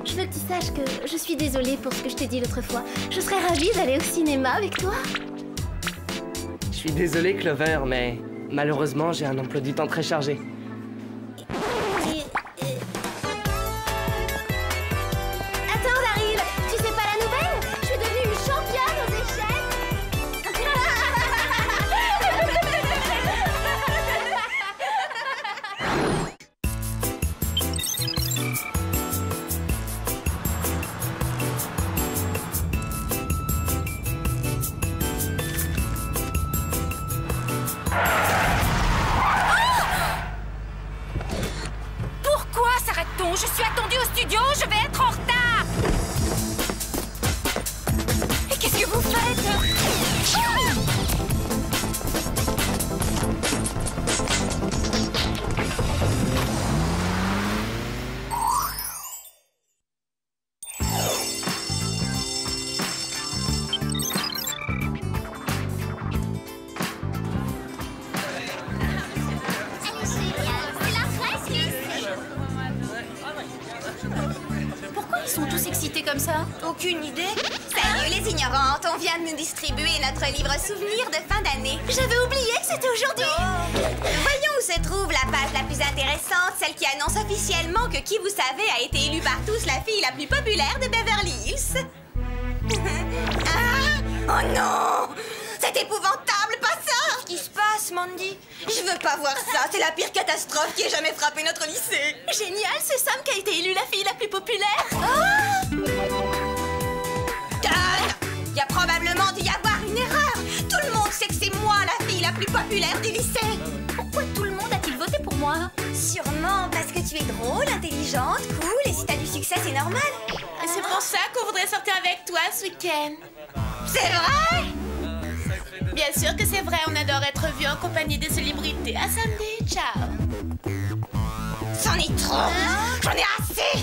Je veux que tu saches que je suis désolée pour ce que je t'ai dit l'autre fois. Je serais ravie d'aller au cinéma avec toi. Je suis désolé Clover, mais malheureusement j'ai un emploi du temps très chargé. Attends Daryl, tu sais pas la nouvelle? Je suis devenue une championne aux non, je suis attendue au studio, je vais être en retard. Et qu'est-ce que vous faites? Pourquoi ils sont tous excités comme ça? Aucune idée. Salut les ignorantes, on vient de nous distribuer notre livre souvenir de fin d'année. J'avais oublié que c'était aujourd'hui. Voyons où se trouve la page la plus intéressante, celle qui annonce officiellement que Qui vous savez a été élue par tous la fille la plus populaire de Beverly Hills. Ah! Oh non! C'est épouvantable, pas ça! Qu'est-ce qui se passe, Mandy? Je veux pas voir ça, c'est la pire catastrophe qui ait jamais frappé notre lycée. Génial, c'est Sam qui a été élue la fille la plus populaire. Il y a probablement dû y avoir une erreur. Tout le monde sait que c'est moi la fille la plus populaire du lycée. Pourquoi tout le monde a-t-il voté pour moi? Sûrement parce que tu es drôle, intelligente, cool, et si t'as du succès, c'est normal. C'est pour ça qu'on voudrait sortir avec toi ce week-end. C'est vrai? Bien sûr que c'est vrai, on adore être vus en compagnie des célébrités. À samedi, ciao. C'en est trop. J'en ai assez.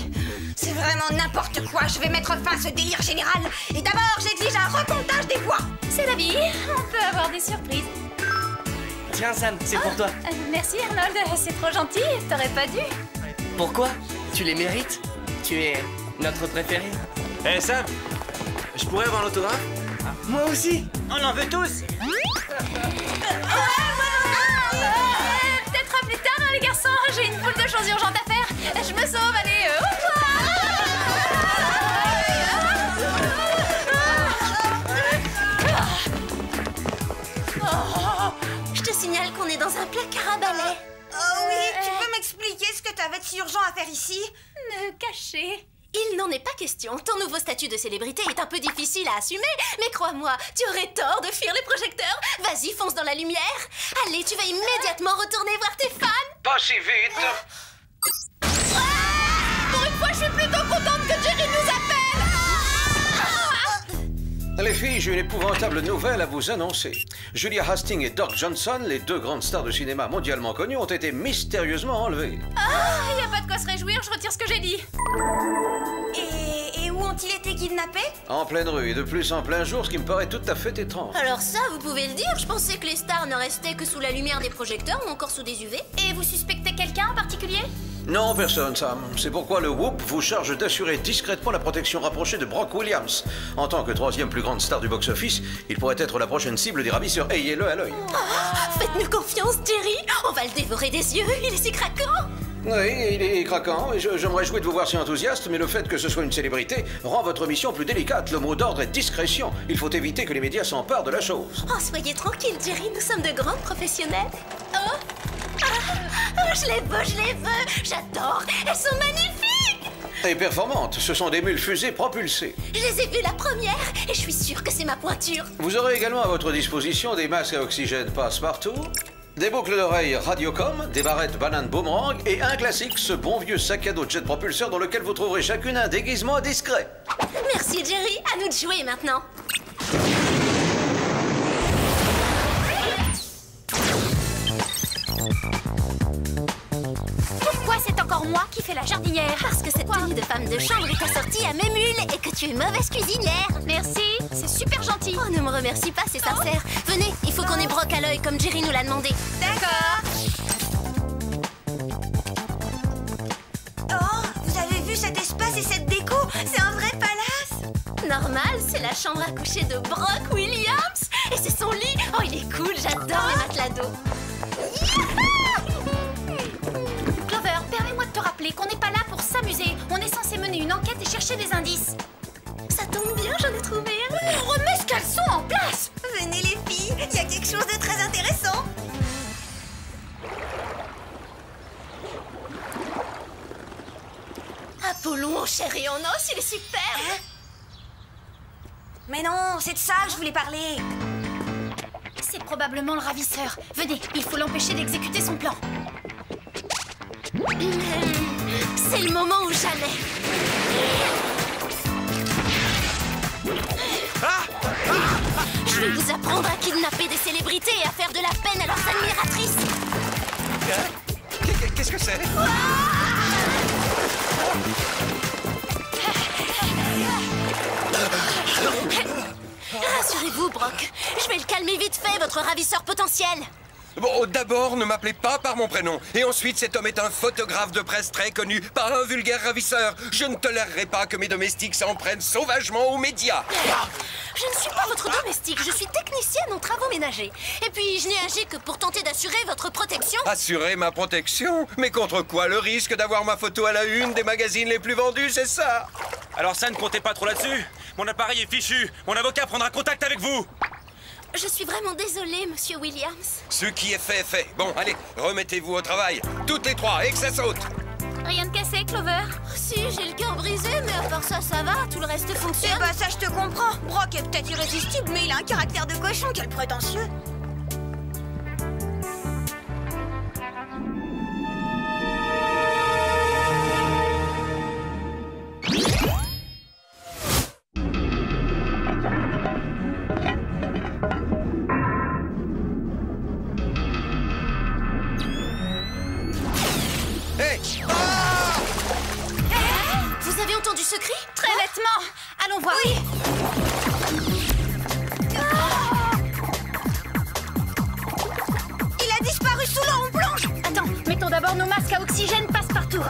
C'est vraiment n'importe quoi. Je vais mettre fin à ce délire général. Et d'abord, j'exige un recomptage des voix. C'est la vie, on peut avoir des surprises. Tiens, Sam, c'est pour toi. Merci Arnold, c'est trop gentil, t'aurais pas dû. Pourquoi? Tu les mérites. Tu es notre préféré. Hé Sam, je pourrais avoir l'autographe? Moi aussi. On en veut tous. Peut-être à plus tard, hein, les garçons. J'ai une foule de choses urgentes à faire. Je me sauve, allez. Je te signale qu'on est dans un placard à balai. Oh oui, tu peux m'expliquer ce que t'avais de si urgent à faire ici? Me cacher. Il n'en est pas question. Ton nouveau statut de célébrité est un peu difficile à assumer, mais crois-moi, tu aurais tort de fuir les projecteurs. Vas-y, fonce dans la lumière. Allez, tu vas immédiatement retourner voir tes fans. Pas si vite. Pour une fois, je suis plutôt contente que Jerry nous appelle. Les filles, j'ai une épouvantable nouvelle à vous annoncer. Julia Hastings et Doc Johnson, les deux grandes stars de cinéma mondialement connues, ont été mystérieusement enlevées. Ah, y a pas de quoi se réjouir, je retire ce que j'ai dit. Et où ont-ils été kidnappés? En pleine rue, et de plus en plein jour, ce qui me paraît tout à fait étrange. Alors ça, vous pouvez le dire. Je pensais que les stars ne restaient que sous la lumière des projecteurs ou encore sous des UV. Et vous suspectez quelqu'un en particulier? Non, personne, Sam. C'est pourquoi le Whoop vous charge d'assurer discrètement la protection rapprochée de Brock Williams. En tant que troisième plus grande star du box-office, il pourrait être la prochaine cible des ravisseurs. Ayez-le à l'œil. Faites-nous confiance, Jerry. On va le dévorer des yeux. Il est si craquant. Oui, il est craquant, et je me réjouis de vous voir si enthousiaste, mais le fait que ce soit une célébrité rend votre mission plus délicate. Le mot d'ordre est discrétion. Il faut éviter que les médias s'emparent de la chose. Oh, soyez tranquille, Jerry. Nous sommes de grandes professionnelles. Je les veux. J'adore. Elles sont magnifiques. Et performantes, ce sont des mules fusées propulsées. Je les ai vues la première et je suis sûre que c'est ma pointure. Vous aurez également à votre disposition des masques à oxygène passe-partout, des boucles d'oreilles Radiocom, des barrettes banane boomerang et un classique, ce bon vieux sac à dos jet propulseur dans lequel vous trouverez chacune un déguisement discret. Merci, Jerry. À nous de jouer maintenant. Pourquoi c'est encore moi qui fais la jardinière? Parce que cette tenue de femme de chambre est assortie à mes mules et que tu es mauvaise cuisinière. Merci, c'est super gentil. Oh, ne me remercie pas, c'est sincère. Venez, il faut qu'on ait Brock à l'œil comme Jerry nous l'a demandé. D'accord. Oh, vous avez vu cet espace et cette déco? C'est un vrai palace. Normal, c'est la chambre à coucher de Brock Williams. Et c'est son lit. Oh, il est cool, j'adore les matelas d'eau. Clover, permets-moi de te rappeler qu'on n'est pas là pour s'amuser. On est censé mener une enquête et chercher des indices. Ça tombe bien, j'en ai trouvé un. On remet ce caleçon en place. Venez les filles, il y a quelque chose de très intéressant. Apollon en chair et en os, il est super. Mais non, c'est de ça que je voulais parler. C'est probablement le ravisseur. Venez, il faut l'empêcher d'exécuter son plan. C'est le moment ou jamais. Je vais vous apprendre à kidnapper des célébrités et à faire de la peine à leurs admiratrices. Qu'est-ce que c'est? Rassurez-vous, Brock. Je vais le calmer vite fait, votre ravisseur potentiel. Bon, d'abord, ne m'appelez pas par mon prénom. Et ensuite, cet homme est un photographe de presse très connu, pas un vulgaire ravisseur. Je ne tolérerai pas que mes domestiques s'en prennent sauvagement aux médias. Je ne suis pas votre domestique, je suis technicienne en travaux ménagers. Et puis, je n'ai agi que pour tenter d'assurer votre protection. Assurer ma protection? Mais contre quoi? Le risque d'avoir ma photo à la une des magazines les plus vendus, c'est ça? Alors ça, ne comptez pas trop là-dessus. Mon appareil est fichu. Mon avocat prendra contact avec vous. Je suis vraiment désolée, monsieur Williams. Ce qui est fait est fait. Bon, allez, remettez-vous au travail. Toutes les trois, et que ça saute. Rien de cassé, Clover? Si, j'ai le cœur brisé, mais à part ça, ça va. Tout le reste fonctionne. Eh bah ça, je te comprends. Brock est peut-être irrésistible, mais il a un caractère de cochon, quel prétentieux. Vous avez entendu ce cri? Très nettement. Allons voir. Oui. Il a disparu sous l'eau, on plonge. Attends, mettons d'abord nos masques à oxygène passe-partout.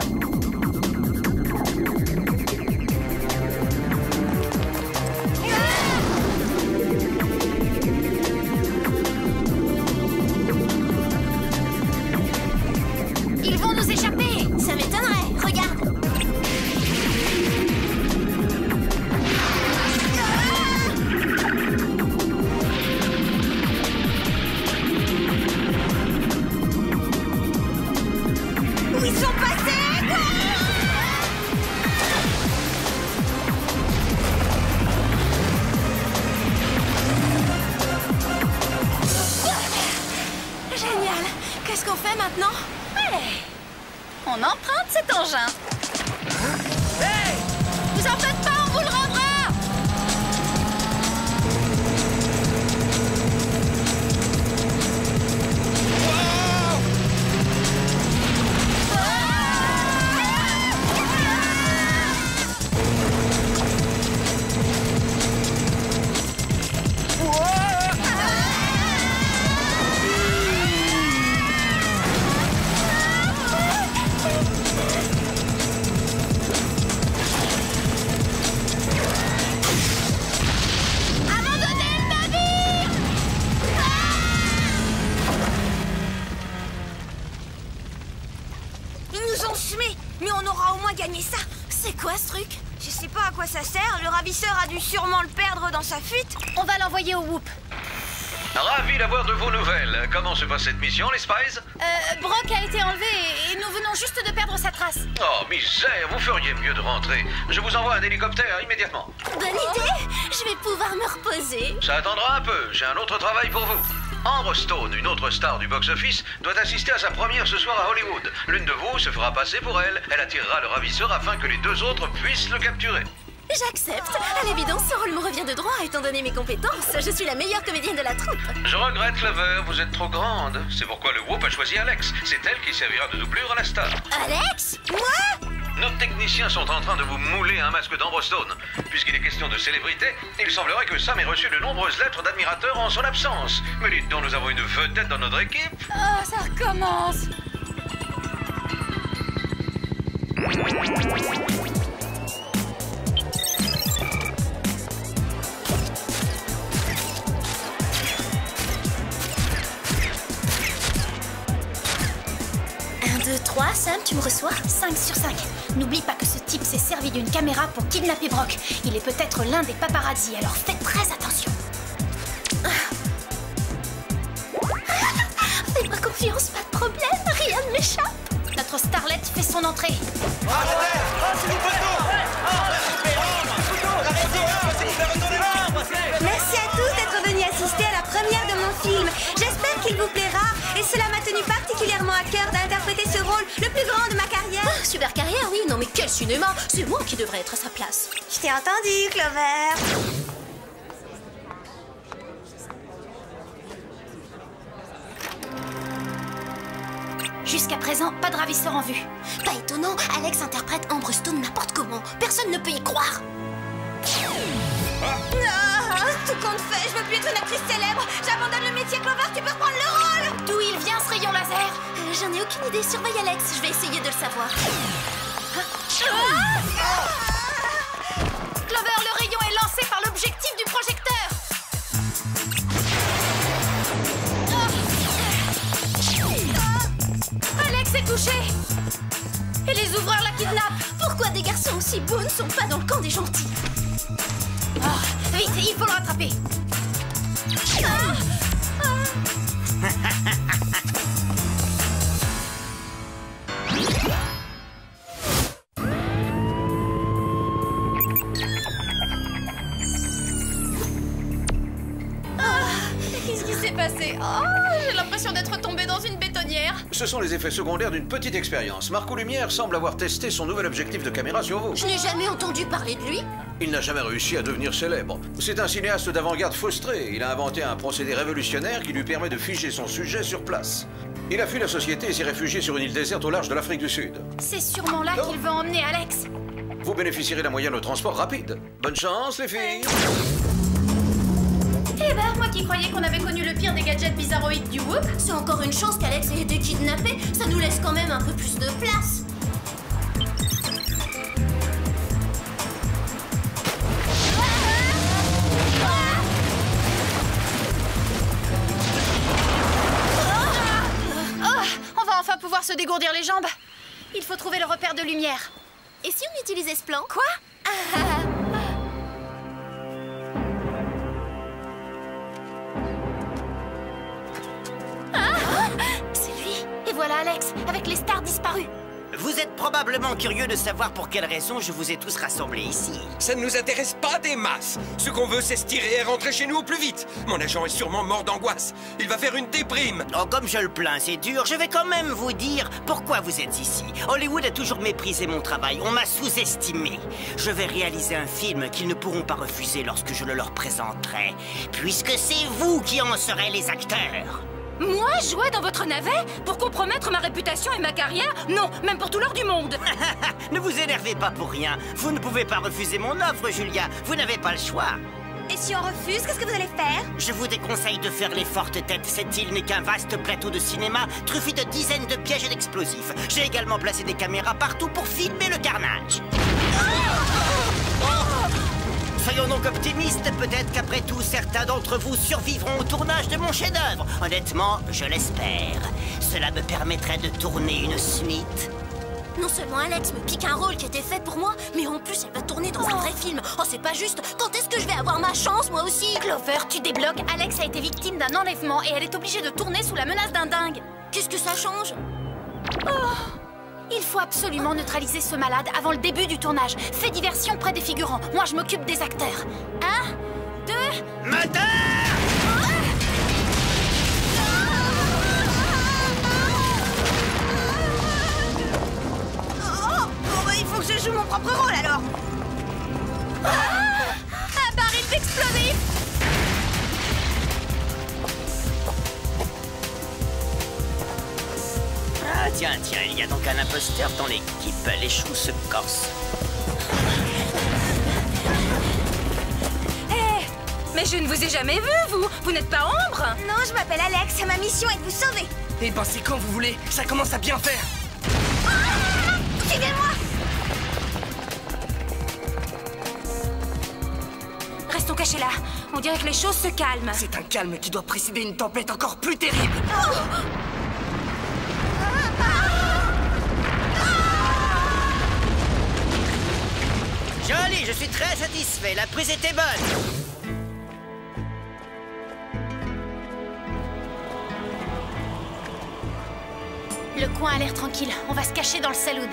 Ils vont nous échapper. Ça m'étonnerait. Regarde. Où ils sont passés? Génial. Qu'est-ce qu'on fait maintenant? On emprunte cet engin. Hey! Vous en faites pas, on vous le rendra! Mais on aura au moins gagné ça. C'est quoi ce truc? Je sais pas à quoi ça sert. Le ravisseur a dû sûrement le perdre dans sa fuite. On va l'envoyer au Whoop. Ravi d'avoir de vos nouvelles. Comment se passe cette mission, les Spies? Brock a été enlevé et nous venons juste de perdre sa trace. Oh, misère, vous feriez mieux de rentrer. Je vous envoie un hélicoptère immédiatement. Bonne idée. Je vais pouvoir me reposer. Ça attendra un peu, j'ai un autre travail pour vous. Amber Stone, une autre star du box-office, doit assister à sa première ce soir à Hollywood. L'une de vous se fera passer pour elle. Elle attirera le ravisseur afin que les deux autres puissent le capturer. J'accepte. À l'évidence, ce rôle me revient de droit étant donné mes compétences. Je suis la meilleure comédienne de la troupe. Je regrette, Clover, vous êtes trop grande. C'est pourquoi le Whoop a choisi Alex. C'est elle qui servira de doublure à la star. Alex? Moi? Nos techniciens sont en train de vous mouler un masque d'Amber Stone. Puisqu'il est question de célébrité, il semblerait que Sam ait reçu de nombreuses lettres d'admirateurs en son absence. Mais dites donc, nous avons une vedette dans notre équipe. Oh, ça recommence. Un, deux, trois, Sam, tu me reçois? 5 sur 5. N'oublie pas que ce type s'est servi d'une caméra pour kidnapper Brock. Il est peut-être l'un des paparazzi, alors faites très attention. Fais-moi confiance, pas de problème, rien ne m'échappe. Notre starlet fait son entrée. Merci à tous d'être venus assister à la première de mon film. J'espère qu'il vous plaira et cela m'a tenu particulièrement à cœur d'interpréter ce rôle rôle, le plus grand de ma carrière. Ah, super carrière, oui. Non mais quel cinéma. C'est moi qui devrais être à sa place. Je t'ai entendu, Clover. Jusqu'à présent, pas de ravisseur en vue. Pas étonnant, Alex interprète Amber Stone n'importe comment. Personne ne peut y croire. Tout compte fait, je veux plus être une actrice célèbre. J'abandonne le métier, Clover, tu peux reprendre le rôle. D'où il vient ce rayon laser? J'en ai aucune idée, surveille Alex, je vais essayer de le savoir. Clover, le rayon est lancé par l'objectif du projecteur. Alex est touché. Et les ouvreurs la kidnappent. Pourquoi des garçons aussi beaux ne sont pas dans le camp des gentils? Oh, vite, il faut le rattraper. Qu'est-ce qui s'est passé? Oh, j'ai l'impression d'être tombée dans une bétonnière. Ce sont les effets secondaires d'une petite expérience. Marco Lumière semble avoir testé son nouvel objectif de caméra sur vous. Je n'ai jamais entendu parler de lui. Il n'a jamais réussi à devenir célèbre. C'est un cinéaste d'avant-garde frustré. Il a inventé un procédé révolutionnaire qui lui permet de figer son sujet sur place. Il a fui la société et s'est réfugié sur une île déserte au large de l'Afrique du Sud. C'est sûrement là qu'il veut emmener Alex. Vous bénéficierez d'un moyen de transport rapide. Bonne chance, les filles. Eh ben, moi qui croyais qu'on avait connu le pire des gadgets bizarroïdes du Whoop. C'est encore une chance qu'Alex ait été kidnappé. Ça nous laisse quand même un peu plus de place. On va enfin pouvoir se dégourdir les jambes. Il faut trouver le repère de lumière. Et si on utilisait ce plan? Quoi? C'est lui. Et voilà Alex, avec les stars disparues. Vous êtes probablement curieux de savoir pour quelle raison je vous ai tous rassemblés ici. Ça ne nous intéresse pas des masses. Ce qu'on veut, c'est se tirer et rentrer chez nous au plus vite. Mon agent est sûrement mort d'angoisse. Il va faire une déprime. Oh, comme je le plains, c'est dur. Je vais quand même vous dire pourquoi vous êtes ici. Hollywood a toujours méprisé mon travail. On m'a sous-estimé. Je vais réaliser un film qu'ils ne pourront pas refuser lorsque je le leur présenterai. Puisque c'est vous qui en serez les acteurs. Moi, jouer dans votre navet? Pour compromettre ma réputation et ma carrière? Non, même pour tout l'or du monde. Ne vous énervez pas pour rien. Vous ne pouvez pas refuser mon offre, Julia. Vous n'avez pas le choix. Et si on refuse, qu'est-ce que vous allez faire? Je vous déconseille de faire les fortes têtes. Cette île n'est qu'un vaste plateau de cinéma truffé de dizaines de pièges et d'explosifs. J'ai également placé des caméras partout pour filmer le carnage. Soyons donc optimistes, peut-être qu'après tout, certains d'entre vous survivront au tournage de mon chef-d'œuvre. Honnêtement, je l'espère. Cela me permettrait de tourner une suite. Non seulement Alex me pique un rôle qui était fait pour moi, mais en plus elle va tourner dans un vrai film. Oh, c'est pas juste. Quand est-ce que je vais avoir ma chance, moi aussi? Clover, tu débloques. Alex a été victime d'un enlèvement et elle est obligée de tourner sous la menace d'un dingue. Qu'est-ce que ça change? Il faut absolument neutraliser ce malade avant le début du tournage. Fais diversion près des figurants. Moi, je m'occupe des acteurs. 1, 2... Moteur! Il faut que je joue mon propre rôle, alors. Un baril d'explosifs! Ah, tiens, il y a donc un imposteur dans l'équipe. Les choux se corsent. Hé, mais je ne vous ai jamais vu, vous. Vous n'êtes pas Ambre? Non, je m'appelle Alex. Ma mission est de vous sauver. Eh ben, c'est quand vous voulez. Ça commence à bien faire. Suivez-moi. Restons cachés là. On dirait que les choses se calment. C'est un calme qui doit précéder une tempête encore plus terrible. Joli, je suis très satisfait. La prise était bonne. Le coin a l'air tranquille. On va se cacher dans le saloon.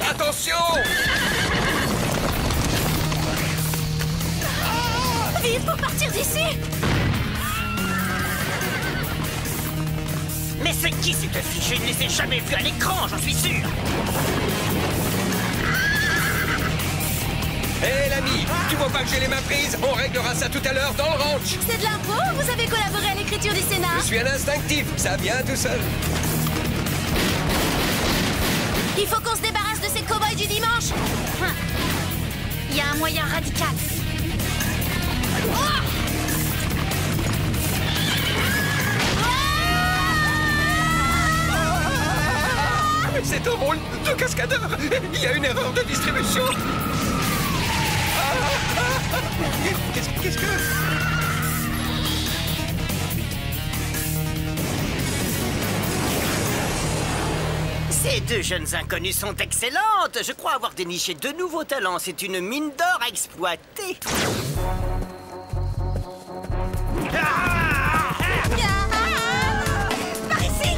Attention! Vite pour partir d'ici! Mais c'est qui cette fille? Je ne les ai jamais vues à l'écran, j'en suis sûr. Hé l'ami, tu vois pas que j'ai les mains prises? On réglera ça tout à l'heure dans le ranch. C'est de l'impro ou vous avez collaboré à l'écriture du scénar? Je suis un instinctif, ça vient tout seul. Il faut qu'on se débarrasse de ces cow-boys du dimanche. Il y a un moyen radical. C'est un rôle de cascadeur. Il y a une erreur de distribution. Qu'est-ce que... Ces deux jeunes inconnues sont excellentes. Je crois avoir déniché de nouveaux talents. C'est une mine d'or à exploiter. Par ici!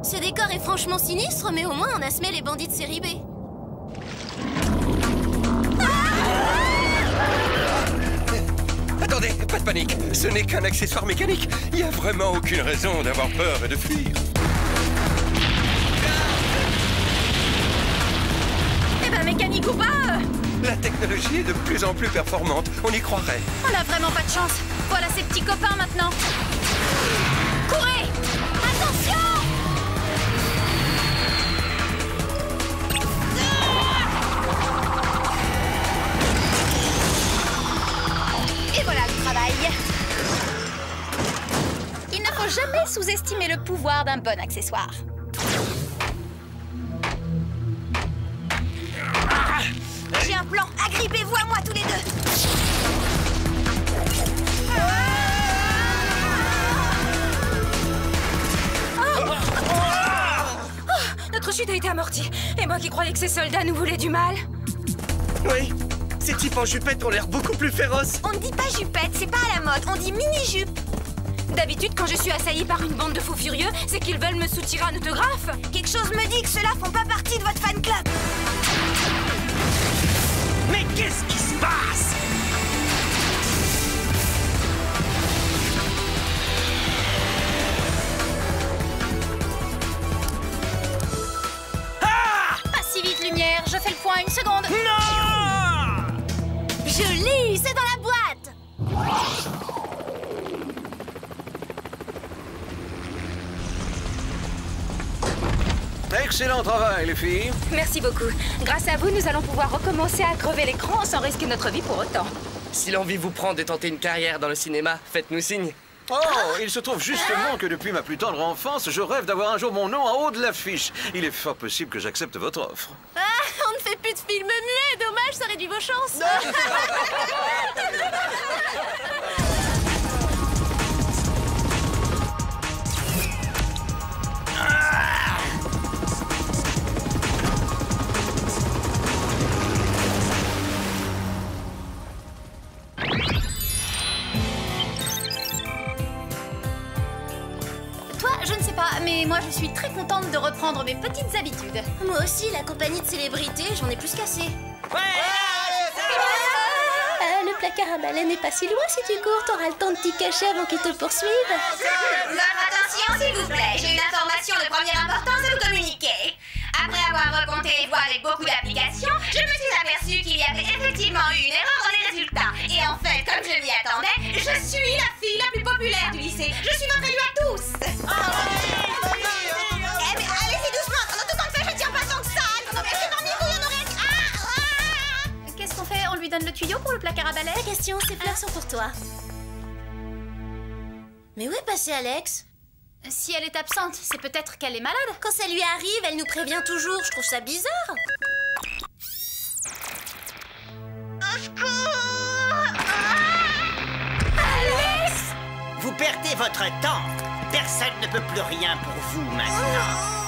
Ce décor est franchement sinistre, mais au moins on a semé les bandits de série B. Attendez, pas de panique. Ce n'est qu'un accessoire mécanique. Il n'y a vraiment aucune raison d'avoir peur et de fuir. Eh ben, mécanique ou pas, La technologie est de plus en plus performante. On y croirait. on a vraiment pas de chance. Voilà ses petits copains maintenant. Courez! Attention! Et voilà le travail. Il ne faut jamais sous-estimer le pouvoir d'un bon accessoire. J'ai un plan. Agrippez-vous à moi tous les deux. Notre chute a été amortie. Et moi qui croyais que ces soldats nous voulaient du mal. Oui, ces types en jupette ont l'air beaucoup plus féroces. On ne dit pas jupette, c'est pas à la mode, on dit mini-jupe. D'habitude, quand je suis assaillie par une bande de fous furieux, c'est qu'ils veulent me soutirer un autographe. Quelque chose me dit que ceux-là font pas partie de votre fan club. Mais qu'est-ce qui se passe? Pas si vite, lumière. Je fais le point, une seconde. Non! Je l'ai, c'est dans la boîte. Excellent travail, les filles. Merci beaucoup. Grâce à vous, nous allons pouvoir recommencer à crever l'écran sans risquer notre vie pour autant. Si l'envie vous prend de tenter une carrière dans le cinéma, faites-nous signe. Oh, il se trouve justement que depuis ma plus tendre enfance, je rêve d'avoir un jour mon nom en haut de l'affiche. Il est fort possible que j'accepte votre offre. Ah, on ne fait plus de films muets. Dommage, ça réduit vos chances. Toi, je ne sais pas, mais moi je suis très contente de reprendre mes petites habitudes. Moi aussi, la compagnie de célébrités, j'en ai plus qu'assez. Le placard à balai n'est pas si loin. Si tu cours, t'auras le temps de t'y cacher avant qu'ils te poursuivent. Votre attention, s'il vous plaît. J'ai une information de première importance à vous communiquer. Après avoir recompté les voix avec beaucoup d'applications, je me suis aperçue qu'il y avait effectivement eu une erreur dans les résultats. Et en fait, comme je m'y attendais, je suis la fille la plus populaire du lycée. Je suis votre élu à tous. Eh mais allez-y doucement. En tout cas, je tiens pas tant que ça. Non, mais c'est parmi vous, il y en aurait... Qu'est-ce qu'on fait? On lui donne le tuyau pour le placard à balai? La question, ces fleurs sont pour toi. Mais où est passée Alex? Si elle est absente, c'est peut-être qu'elle est malade. Quand ça lui arrive, elle nous prévient toujours. Je trouve ça bizarre. Au secours! Vous perdez votre temps. Personne ne peut plus rien pour vous maintenant.